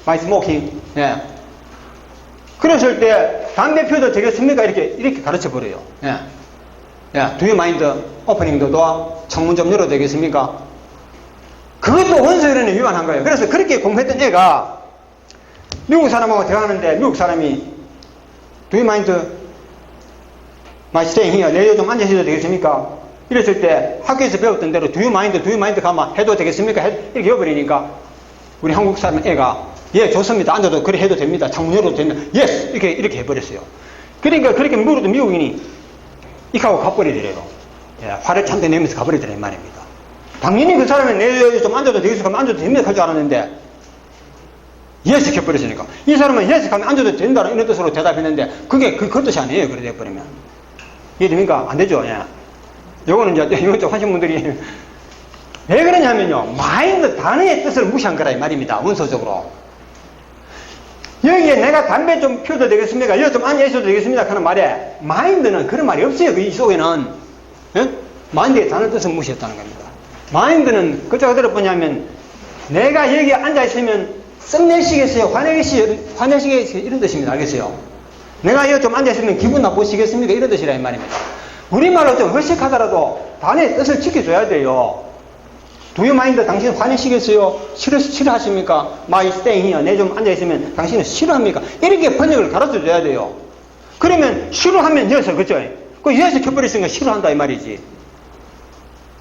my smoking? 예. 그랬을 때 담배 피워도 되겠습니까? 이렇게 가르쳐 버려요. 예. 야, do you mind opening the door? 창문 좀 열어도 되겠습니까? 그것도 원소이론에 위반한 거예요. 그래서 그렇게 공부했던 애가 미국 사람하고 대화하는데 미국 사람이 do you mind my staying here? 내려 좀 앉으셔도 되겠습니까? 이랬을 때 학교에서 배웠던 대로 do you mind 가면 해도 되겠습니까? 이렇게 해버리니까 우리 한국 사람 애가 예, 좋습니다. 앉아도 그래 해도 됩니다. 창문 열어도 됩니다. yes! 이렇게 해버렸어요. 그러니까 그렇게 물어도 미국인이 이하고 가버리더래요. 예, 화를 찬데 내면서 가버리더래 말입니다. 당연히 그 사람이 내려 좀 앉아도 되겠어 하면 앉아도 됩니다 할 줄 알았는데 예스 해버렸으니까 이 사람은 예스 하면 앉아도 된다는 이런 뜻으로 대답했는데 그게 그 뜻이 아니에요. 그래 돼버리면 이해됩니까? 안 되죠. 예. 요거는 이제 이번 쪽 하신 분들이 왜 그러냐면요, 마인드 단어의 뜻을 무시한 거라 이 말입니다. 원소적으로. 여기에 내가 담배 좀 피워도 되겠습니까? 여기 좀 앉아있어도 되겠습니까? 하는 말에 마인드는 그런 말이 없어요. 이 속에는. 예? 마인드의 단어 뜻을 무시했다는 겁니다. 마인드는 그대로 뭐냐면 내가 여기 앉아있으면 썩내시겠어요? 화내시겠어요? 이런 뜻입니다. 알겠어요? 내가 여기 좀 앉아있으면 기분 나쁘시겠습니까? 이런 뜻이라 이 말입니다. 우리말로 좀 허식하더라도 단어의 뜻을 지켜줘야 돼요. Do you mind? 당신 화내시겠어요? 싫어하십니까? My staying here. 내 좀 앉아있으면 당신은 싫어합니까? 이렇게 번역을 가르쳐줘야 돼요. 그러면 싫어하면 여기서, 그죠? 그 여기서 켜버렸으니까 싫어한다 이 말이지.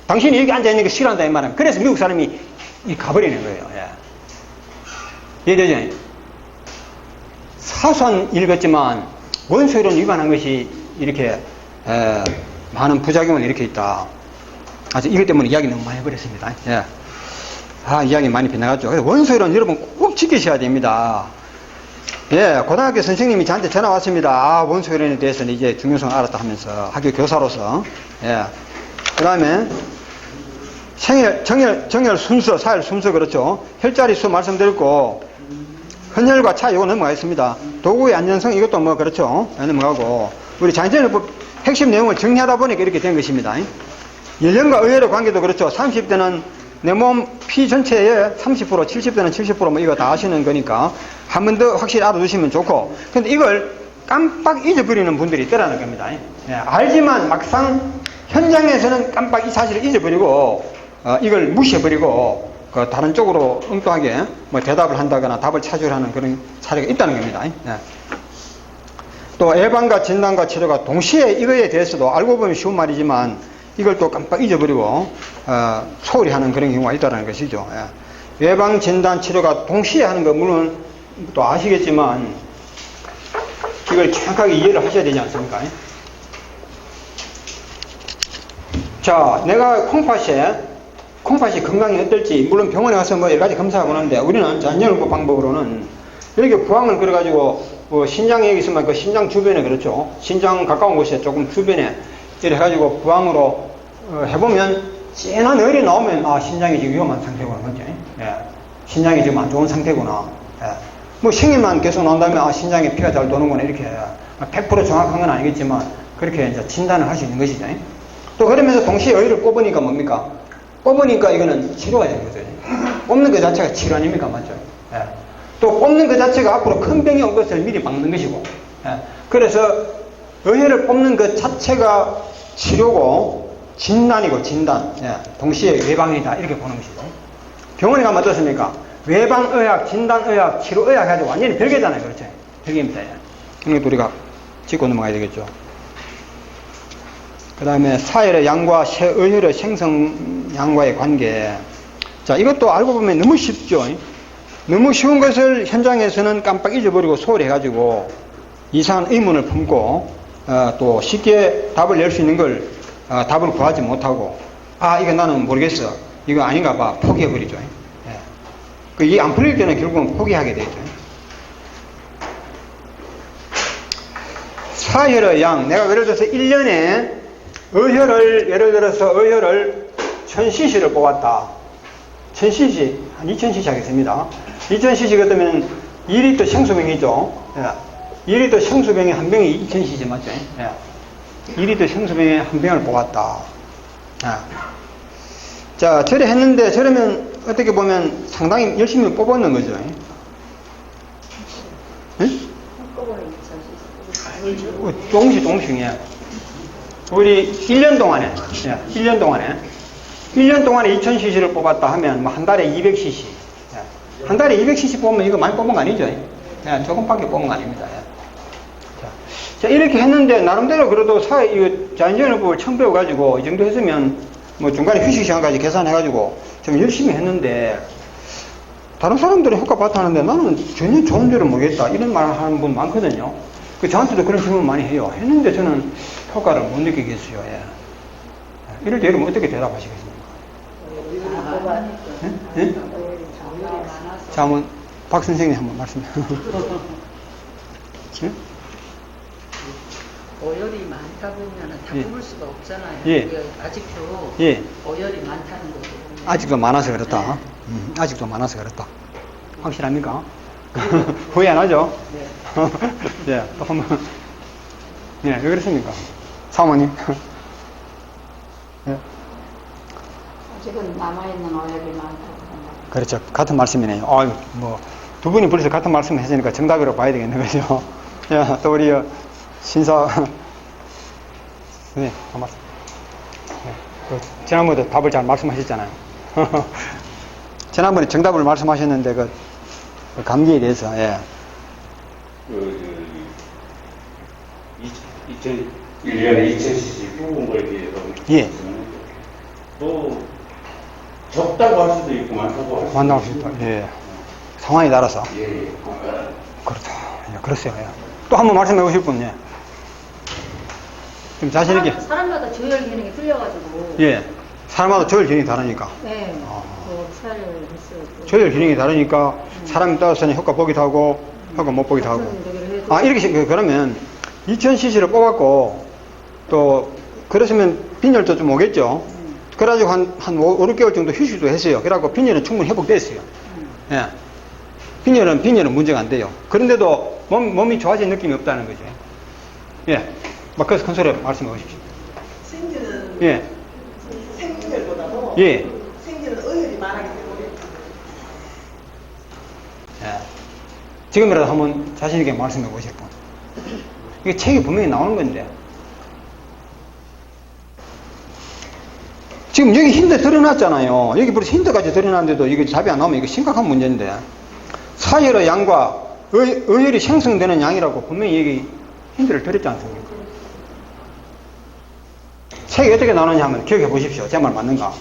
당신이 여기 앉아있는 거 싫어한다 이 말은. 그래서 미국 사람이 가버리는 거예요. 예. 이해되죠? 사소한 일 같지만 원소이론 위반한 것이 이렇게 많은 부작용을 일으켜 있다. 아주 이것 때문에 이야기 너무 많이 해버렸습니다. 예. 이야기 많이 빗나갔죠. 그래서 원소이론 여러분 꼭 지키셔야 됩니다. 예, 고등학교 선생님이 저한테 전화 왔습니다. 원소이론에 대해서는 이제 중요성을 알았다 하면서 학교 교사로서. 예. 그 다음에 정열 순서, 사열 순서 그렇죠. 혈자리 수 말씀드렸고, 헌혈과 차 이거 넘어가겠습니다. 도구의 안전성 이것도 뭐 그렇죠. 넘어가고, 우리 자연전염법 핵심 내용을 정리하다 보니까 이렇게 된 것입니다. 연령과 의외의 관계도 그렇죠. 30대는 내 몸 피 전체의 30%, 70대는 70% 뭐 이거 다 아시는 거니까 한 번 더 확실히 알아두시면 좋고, 근데 이걸 깜빡 잊어버리는 분들이 있더라는 겁니다. 예, 알지만 막상 현장에서는 깜빡 이 사실을 잊어버리고 이걸 무시해버리고 그 다른 쪽으로 엉뚱하게 뭐 대답을 한다거나 답을 찾으려는 그런 사례가 있다는 겁니다. 예. 또 예방과 진단과 치료가 동시에 이거에 대해서도 알고 보면 쉬운 말이지만 이걸 또 깜빡 잊어버리고 소홀히 하는 그런 경우가 있다는 것이죠. 예. 예방, 진단, 치료가 동시에 하는 거 물론 또 아시겠지만 이걸 정확하게 이해를 하셔야 되지 않습니까? 자, 내가 콩팥이 건강이 어떨지 물론 병원에 가서 뭐 여러 가지 검사하고 하는데 우리는 잔여울법 방법으로는 이렇게 부항을 그려가지고 신장에 여기 있으면 그 신장 주변에 그렇죠. 신장 가까운 곳에 조금 주변에 이렇게 해가지고 부항으로 해보면 진한 열이 나오면 아 신장이 지금 위험한 상태구나 그렇죠. 예. 신장이 지금 안 좋은 상태구나. 예. 뭐 생리만 계속 나온다면 아 신장에 피가 잘 도는구나 이렇게 100% 정확한 건 아니겠지만 그렇게 이제 진단을 할 수 있는 것이죠. 또 그러면서 동시에 의를 뽑으니까 뭡니까? 뽑으니까 이거는 치료가 되는 거죠. 뽑는 그 자체가 치료 아닙니까? 맞죠? 예. 또 뽑는 그 자체가 앞으로 큰 병이 올 것을 미리 막는 것이고. 예. 그래서 의회를 뽑는 그 자체가 치료고 진단이고 진단. 예. 동시에 예방이다. 이렇게 보는 것이죠. 병원에 가면 어떻습니까? 외방의학, 진단의학, 치료의학 해가지고 완전히 별개잖아요. 그렇죠? 별개입니다. 예. 그러니까 우리가 짚고 넘어가야 되겠죠. 그 다음에 사혈의 양과 의혈의 생성량과의 관계. 자, 이것도 알고 보면 너무 쉽죠. 너무 쉬운 것을 현장에서는 깜빡 잊어버리고 소홀히 해가지고 이상한 의문을 품고 또 쉽게 답을 낼 수 있는 걸 답을 구하지 못하고 아 이거 나는 모르겠어 이거 아닌가 봐 포기해버리죠. 예. 이게 안 풀릴 때는 결국은 포기하게 되죠. 사혈의 양 내가 예를 들어서 1년에 예를 들어서 의혈을 1000cc를 뽑았다. 1000cc, 한 2000cc 하겠습니다. 2000cc 같으면 2리터 생수병이죠. 예. 2리터 생수병에 한 병이 2000cc 맞죠? 예. 2리터 생수병에 한 병을 뽑았다. 예. 자, 저래 했는데 저러면 어떻게 보면 상당히 열심히 뽑았는 거죠. 예? 조금씩, 예. 우리 1년 동안에 1년 동안에 2000cc를 뽑았다 하면 뭐 한 달에 200cc. 한 달에 200cc 뽑으면 이거 많이 뽑은 거 아니죠? 조금밖에 뽑은 거 아닙니다. 자, 이렇게 했는데 나름대로 그래도 자연전환법을 처음 배워가지고 이 정도 했으면 뭐 중간에 휴식 시간까지 계산해가지고 좀 열심히 했는데 다른 사람들은 효과 봤다 하는데 나는 전혀 좋은 줄은 모르겠다 이런 말 하는 분 많거든요. 저한테도 그런 질문 많이 해요. 했는데 저는 효과를 못 느끼겠어요. 예. 이럴 때 여러분 어떻게 대답하시겠습니까? 예? 예? 자, 한번 박 선생님 한번 말씀해. 예? 어혈이 많다 보면 다 뽑을 수가 없잖아요. 예. 아직도 예. 어혈이 많다는 거죠. 아직도 많아서 그렇다. 아직도 많아서 그렇다. 확실합니까? 후회 안 하죠? 네. 예, 또 한번. 예, 왜 그렇습니까? 사모님. 예. 아직은 남아있는 어혈이 많다고 생각합니다. 그렇죠. 같은 말씀이네요. 두 분이 벌써 같은 말씀을 해주니까 정답으로 봐야 되겠는 거죠. 예, 또 우리 신사. 네, 한 말씀. 예, 지난번에도 답을 잘 말씀하셨잖아요. 지난번에 정답을 말씀하셨는데, 그 감기에 대해서, 예. 1년에 2000cc 뽑은 거에 대해서 예. 또 적다고 할 수도 있고 많다고 할 수도 만나고 싶다. 예. 상황에 따라서. 예. 그렇다. 예, 그렇어요. 예. 또 한 번 말씀해 보실 분, 예. 좀 자신있게. 사람마다 조혈 기능이 틀려가지고. 예. 사람마다 조혈 기능이 다르니까. 네. 아. 사를 했어요. 조혈 기능이 다르니까 사람에 따라서는 효과 보기도 하고, 효과 못 보기도 하고. 아, 이렇게, 그러면 2000cc를 뽑았고, 또, 그러시면 빈혈도 좀 오겠죠? 그래가지고 한 5, 6개월 정도 휴식도 했어요. 그래갖고 빈혈은 충분히 회복됐어요. 예. 빈혈은 문제가 안 돼요. 그런데도 몸이 좋아진 느낌이 없다는 거죠. 예. 막 그래서 큰 소리로 말씀해 보십시오. 생기는 예. 생기혈보다도 예. 생기는 의혈이 많기 때문에 예. 지금이라도 한번 자신있게 말씀해 보실 분. 이게 책이 분명히 나오는 건데. 지금 여기 힌트 드러났잖아요. 여기 벌써 힌트까지 드러났는데도 이게 답이 안 나오면 이거 심각한 문제인데. 사열의 양과 의열이 생성되는 양이라고 분명히 여기 힌트를 드렸지 않습니까? 책이 어떻게 나오느냐 하면 기억해 보십시오. 제 말 맞는가?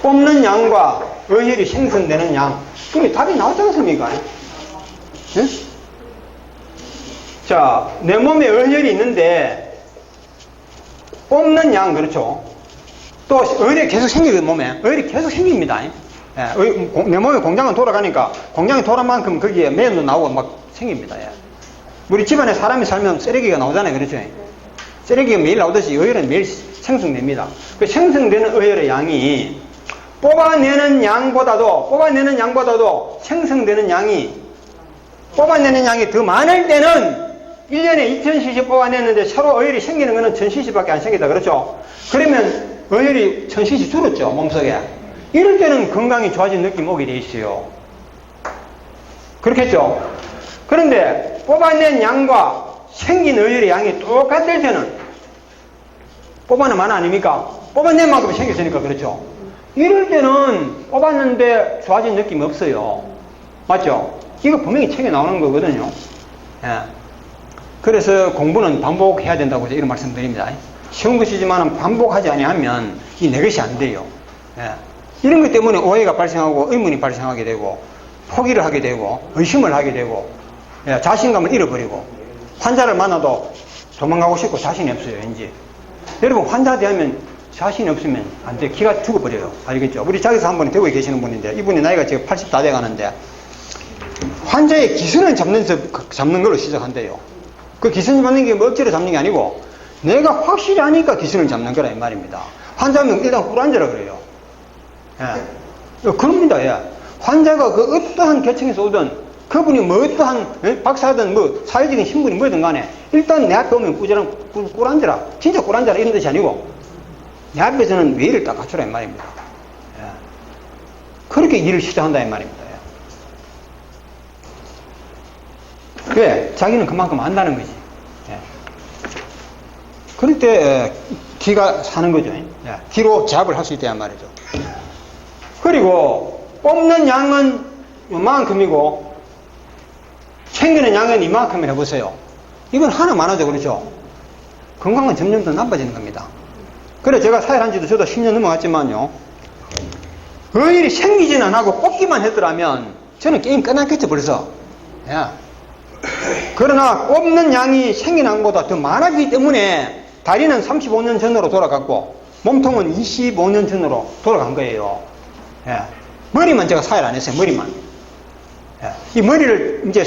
뽑는 양과 의열이 생성되는 양. 이게 답이 나왔지 않습니까? 예? 자, 내 몸에 의열이 있는데 뽑는 양, 그렇죠? 또 의열이 계속 생기거든, 몸에. 의열이 계속 생깁니다. 예, 내 몸에 공장은 돌아가니까 공장이 돌아간 만큼 거기에 매연도 나오고 막 생깁니다. 예. 우리 집안에 사람이 살면 쓰레기가 나오잖아요, 그렇죠? 쓰레기가 매일 나오듯이 의열은 매일 생성됩니다. 그 생성되는 의열의 양이 뽑아내는 양보다도 생성되는 양이 뽑아내는 양이 더 많을 때는 1년에 2000cc 뽑아냈는데 서로 의열이 생기는 거는 1000cc밖에 안 생기다, 그렇죠? 그러면 의열이 1000cc 줄었죠, 몸속에. 이럴 때는 건강이 좋아진 느낌 오게 돼 있어요. 그렇겠죠? 그런데 뽑아낸 양과 생긴 의열의 양이 똑같을 때는 뽑아낸 만 아닙니까? 뽑아낸 만큼 생겼으니까, 그렇죠? 이럴 때는 뽑았는데 좋아진 느낌이 없어요. 맞죠? 이거 분명히 책에 나오는 거거든요. 예. 그래서 공부는 반복해야 된다고 이런 말씀 드립니다. 쉬운 것이지만 반복하지 아니하면 이 내 것이 안 돼요. 예. 이런 것 때문에 오해가 발생하고 의문이 발생하게 되고 포기를 하게 되고 의심을 하게 되고 예. 자신감을 잃어버리고 환자를 만나도 도망가고 싶고 자신이 없어요. 왠지. 여러분 환자 대하면 자신이 없으면 안 돼. 기가 죽어버려요. 알겠죠? 우리 자기서 한 분이 대구에 계시는 분인데 이분이 나이가 지금 80 다 돼가는데 환자의 기선을 잡는 걸로 시작한대요. 그 기선 잡는 게 뭐 억지로 잡는 게 아니고 내가 확실히 아니까 기선을 잡는 거라 이 말입니다. 환자면 일단 꿀앉으라 그래요. 예. 그럽니다. 예. 환자가 그 어떠한 계층에서 오든 그분이 뭐 어떠한 박사든 뭐 사회적인 신분이 뭐든 간에 일단 내 앞에 오면 꿀앉으라. 진짜 꿀앉으라 이런 뜻이 아니고 내 앞에서는 예의를 딱 갖추라 이 말입니다. 예. 그렇게 일을 시작한다 이 말입니다. 예. 왜? 자기는 그만큼 안다는 거지. 예. 그럴 때 기가 사는 거죠. 예. 기로 제압을 할 수 있다는 말이죠. 그리고 뽑는 양은 이만큼이고 챙기는 양은 이만큼 해보세요. 이건 하나만 하죠, 그렇죠? 건강은 점점 더 나빠지는 겁니다. 그래 제가 사회한 지도 저도 10년 넘어갔지만요. 의일이 생기지는 않고 뽑기만 했더라면 저는 게임 끝났겠죠 벌써. 예. 그러나 뽑는 양이 생긴 양보다 더 많았기 때문에 다리는 35년 전으로 돌아갔고 몸통은 25년 전으로 돌아간 거예요. 예. 머리만 제가 사일 안 했어요. 머리만. 예. 이 머리를 이제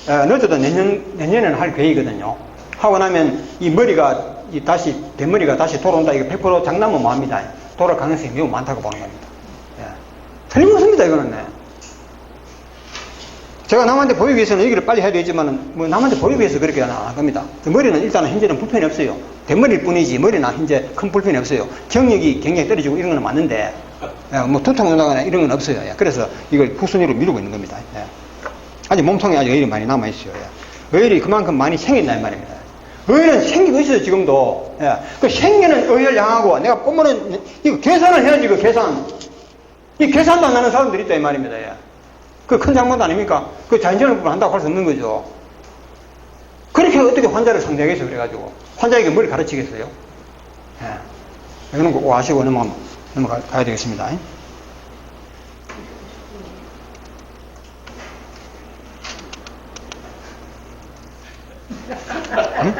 늦어도 내년에는 할 계획이거든요. 하고 나면 이 머리가 대머리가 다시 돌아온다. 이거 100% 장담은 뭐합니다. 돌아갈 가능성이 매우 많다고 보는 겁니다. 예. 틀림없습니다, 이거는. 네. 제가 남한테 보이기 위해서는 여기를 빨리 해야 되지만, 뭐, 남한테 보이기 위해서 그렇게 안 할 겁니다. 그 머리는 일단은 현재는 불편이 없어요. 대머리일 뿐이지, 머리는 현재 큰 불편이 없어요. 경력이 굉장히 떨어지고 이런 건 맞는데, 예, 뭐, 두통 온다거나 이런 건 없어요. 예. 그래서 이걸 후순위로 미루고 있는 겁니다. 예. 아직 몸통에 아직 의일이 많이 남아있어요. 예. 의일이 그만큼 많이 생긴다, 이 말입니다. 의일은 생기고 있어요, 지금도. 예. 그 생기는 의일 양하고, 내가 보면은, 이거 계산을 해야지, 그 계산. 이 계산도 안 나는 사람들이 있다, 이 말입니다. 예. 그 큰 잘못 아닙니까? 그 자연적으로 한다고 할 수 없는 거죠. 그렇게 어떻게 환자를 상대하겠어요, 그래가지고. 환자에게 뭘 가르치겠어요? 예. 이거는 꼭 아시고 넘어가야 되겠습니다. 응?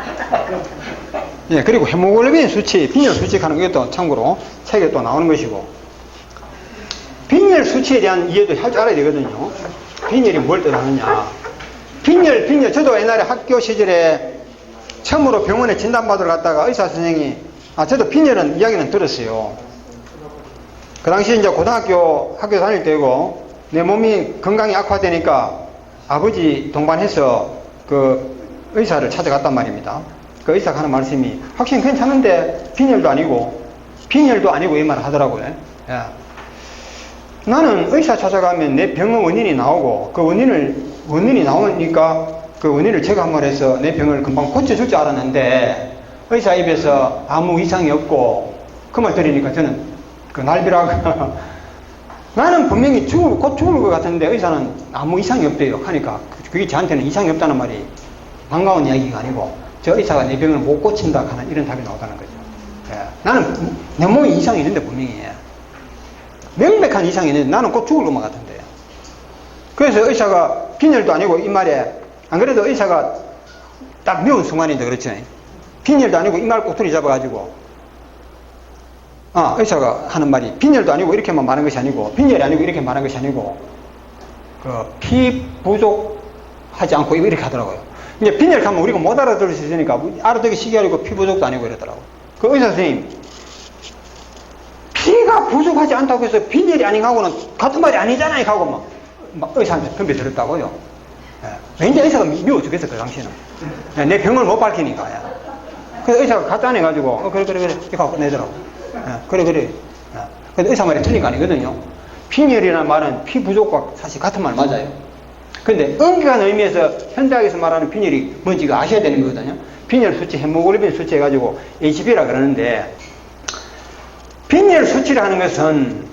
예, 그리고 헤모글로빈 수치, 빈혈 수치하는 것도 참고로 책에 또 나오는 것이고, 빈혈 수치에 대한 이해도 할 줄 알아야 되거든요. 빈혈이 뭘 뜻하느냐. 빈혈, 저도 옛날에 학교 시절에 처음으로 병원에 진단받으러 갔다가 의사 선생님이, 저도 빈혈은 이야기는 들었어요. 그 당시 이제 고등학교 학교 다닐 때고, 내 몸이 건강이 악화되니까 아버지 동반해서 그 의사를 찾아갔단 말입니다. 그 의사가 하는 말씀이, 확실히 괜찮은데 빈혈도 아니고 이 말을 하더라고요. 예. 나는 의사 찾아가면 내 병의 원인이 나오고 그 원인이 나오니까 그 원인을 제거한 말해서 내 병을 금방 고쳐줄 줄 알았는데 의사 입에서 아무 이상이 없고 그 말 들으니까 저는 그 날비라고 나는 분명히 곧 죽을 것 같은데 의사는 아무 이상이 없대요 하니까 그게 저한테는 이상이 없다는 말이 반가운 이야기가 아니고 저 의사가 내 병을 못 고친다 하는 이런 답이 나오다는 거죠. 예. 나는 내 몸에 이상이 있는데 분명히 명백한 이상이 있는데 나는 곧 죽을 것만 같은데 그래서 의사가 빈혈도 아니고 이 말에 안 그래도 의사가 딱 미운 순간인데 그렇죠. 빈혈도 아니고 이말 꼬투리 잡아가지고 의사가 하는 말이 빈혈도 아니고 이렇게만 말하는 것이 아니고 빈혈이 아니고 이렇게 말하는 것이 아니고 그 피 부족하지 않고 이렇게 하더라고요. 이제 빈혈 하면 우리가 못 알아들을 수 있으니까 알아듣기 쉽게 하고 피 부족도 아니고 이러더라고. 그 의사 선생님 피가 부족하지 않다고 해서 빈혈이 아닌하고는 같은 말이 아니잖아요 하고 막 의사한테 덤벼 들었다고요. 왠지 의사가 미워 죽겠어 그 당시에는. 내 병을 못 밝히니까. 그래서 의사가 갖다내가지고 그래 이렇게 하고 내더라고. 그래. 근데 의사 말이 틀린 거 아니거든요. 빈혈이라는 말은 피 부족과 사실 같은 말 맞아요. 근데 엄격한 의미에서 현대학에서 말하는 빈혈이 뭔지가 아셔야 되는 거거든요. 빈혈 수치, 헤모글로빈 수치 해가지고 Hb라 그러는데 빈혈 수치라는 것은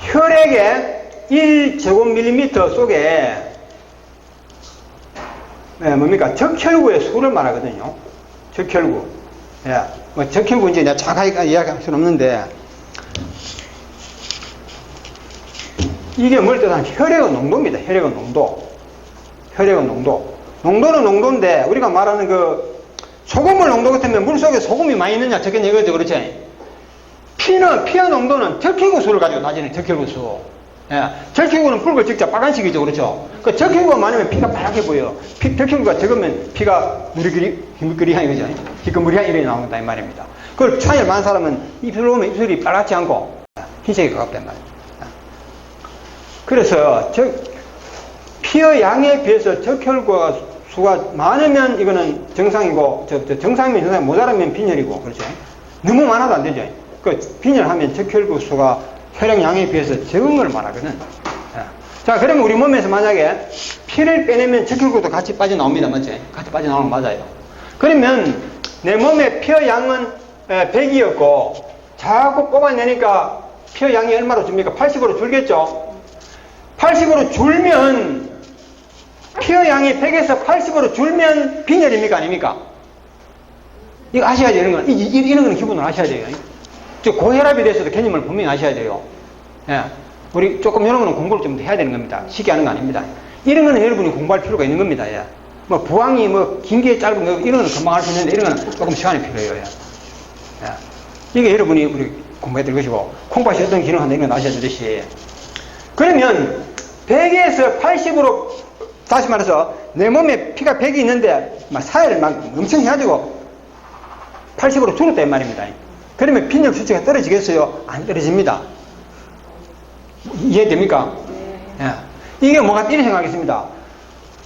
혈액의 1제곱밀리미터 속에 뭡니까? 적혈구의 수를 말하거든요. 적혈구. 뭐 적혈구 이제 내가 정확하게 이야기할 수는 없는데 이게 뭘 뜻하냐면 혈액의 농도입니다. 혈액의 농도. 농도는 농도인데 우리가 말하는 그 소금물 농도 같으면 물속에 소금이 많이 있느냐 적겠냐 이거죠. 그렇죠? 피의 농도는 적혈구 수를 가지고 따지는 적혈구 수. 적혈구는 붉고 적자 빨간색이죠. 그렇죠? 그 적혈구가 많으면 피가 빨갛게 보여요. 적혈구가 적으면 피가 무리무리한 이거죠. 희끄무리한 이름이 나온다 이 말입니다. 그걸 차이를 많은 사람은 입술로 보면 입술이 빨갛지 않고 흰색에 가깝단 말이에요. 그래서 피의 양에 비해서 적혈구 수가 많으면 이거는 정상이고 정상이면 정상, 모자라면 빈혈이고 그렇죠. 너무 많아도 안 되죠. 그 빈혈하면 적혈구 수가 혈액 양에 비해서 적은 걸 말하거든. 자, 그러면 우리 몸에서 만약에 피를 빼내면 적혈구도 같이 빠져나옵니다. 맞죠? 같이 빠져나오는 거 맞아요. 그러면 내 몸의 피의 양은 100이었고 자꾸 뽑아내니까 피의 양이 얼마로 줍니까? 80으로 줄겠죠? 80으로 줄면 피의 양이 100에서 80으로 줄면 빈혈입니까? 아닙니까? 이거 아셔야 돼요. 이런 거는 기본으로 아셔야 돼요. 고혈압에 대해서도 개념을 분명히 아셔야 돼요. 우리 조금 이런 거는 공부를 좀 해야 되는 겁니다. 쉽게 하는 거 아닙니다. 이런 거는 여러분이 공부할 필요가 있는 겁니다. 뭐 부항이 뭐 긴 게 짧은 거 이런 거는 금방 할 수 있는데 이런 거는 조금 시간이 필요해요. 이게 여러분이 우리 공부해야 될 것이고 콩팥이 어떤 기능을 한다 이런 건 아셔야 되듯이 그러면 100에서 80으로 다시 말해서 내 몸에 피가 100이 있는데 막 사회를 막 엄청 해가지고 80으로 줄었다 이 말입니다. 그러면 빈혈 수치가 떨어지겠어요? 안 떨어집니다. 이해됩니까? 이게 뭐가 이렇게 생각하겠습니다.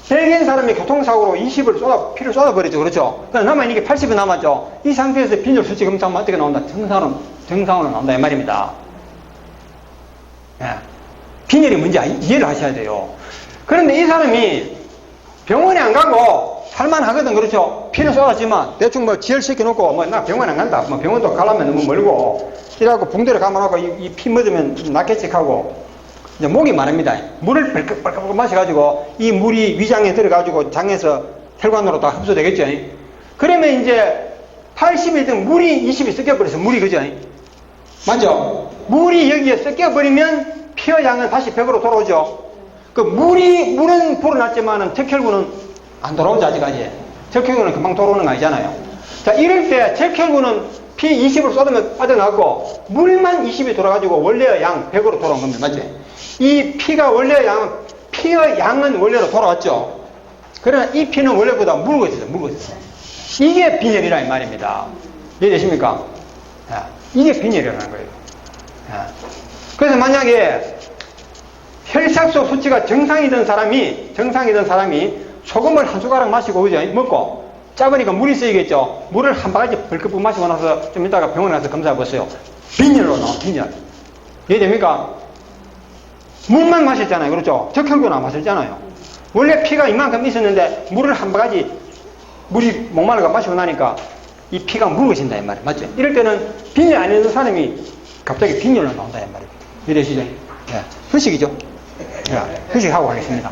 100인 사람이 교통사고로 20을 피를 쏟아버리죠. 그렇죠? 그럼 남아있는 게 80이 남았죠. 이 상태에서 빈혈 수치 검사하면 어떻게 나온다? 정상으로 나온다 이 말입니다. 빈혈이 뭔지 이해를 하셔야 돼요. 그런데 이 사람이 병원에 안 가고 살만하거든. 그렇죠? 피는 쏟았지만 대충 뭐 지혈시켜놓고 뭐 나 병원 안 간다. 뭐 병원도 가려면 너무 멀고 이래갖고 붕대를 감아놓고 이 피 묻으면 낫겠지 하고 이제 목이 마릅니다. 물을 벌컥벌컥 마셔가지고 이 물이 위장에 들어가지고 장에서 혈관으로 다 흡수되겠죠. 그러면 이제 80이든 물이 20이 섞여버려서 물이 그죠? 맞죠? 물이 여기에 섞여버리면 피의 양은 다시 100으로 돌아오죠. 그 물은 불어났지만은 적혈구는 안 돌아오죠, 아직까지. 적혈구는 금방 돌아오는 거 아니잖아요. 자, 이럴 때 적혈구는 피 20으로 쏟으면 빠져나가고 물만 20이 돌아가지고 원래의 양 100으로 돌아온 겁니다. 맞지? 이 피가 원래의 피의 양은 원래로 돌아왔죠. 그러나 이 피는 원래보다 묽어졌어요. 이게 빈혈이라 이 말입니다. 이해되십니까? 이게 빈혈이라는 거예요. 그래서 만약에 혈색소 수치가 정상이던 사람이 소금을 한 숟가락 마시고 그죠? 먹고 작으니까 물이 쓰이겠죠. 물을 한 바가지 벌컥 마시고 나서 좀 이따가 병원에 가서 검사해 보세요. 빈혈로 나와. 빈혈. 이해됩니까? 물만 마셨잖아요. 그렇죠? 적혈구는 안 마셨잖아요. 원래 피가 이만큼 있었는데 물을 한 바가지 물이 목마르고 마시고 나니까 이 피가 묽어진다 이 말이에요. 맞죠? 이럴 때는 빈혈 안 있는 사람이 갑자기 빈혈로 나온다 이 말이에요. 이래시죠? 예. 휴식이죠? 예. 휴식하고 가겠습니다.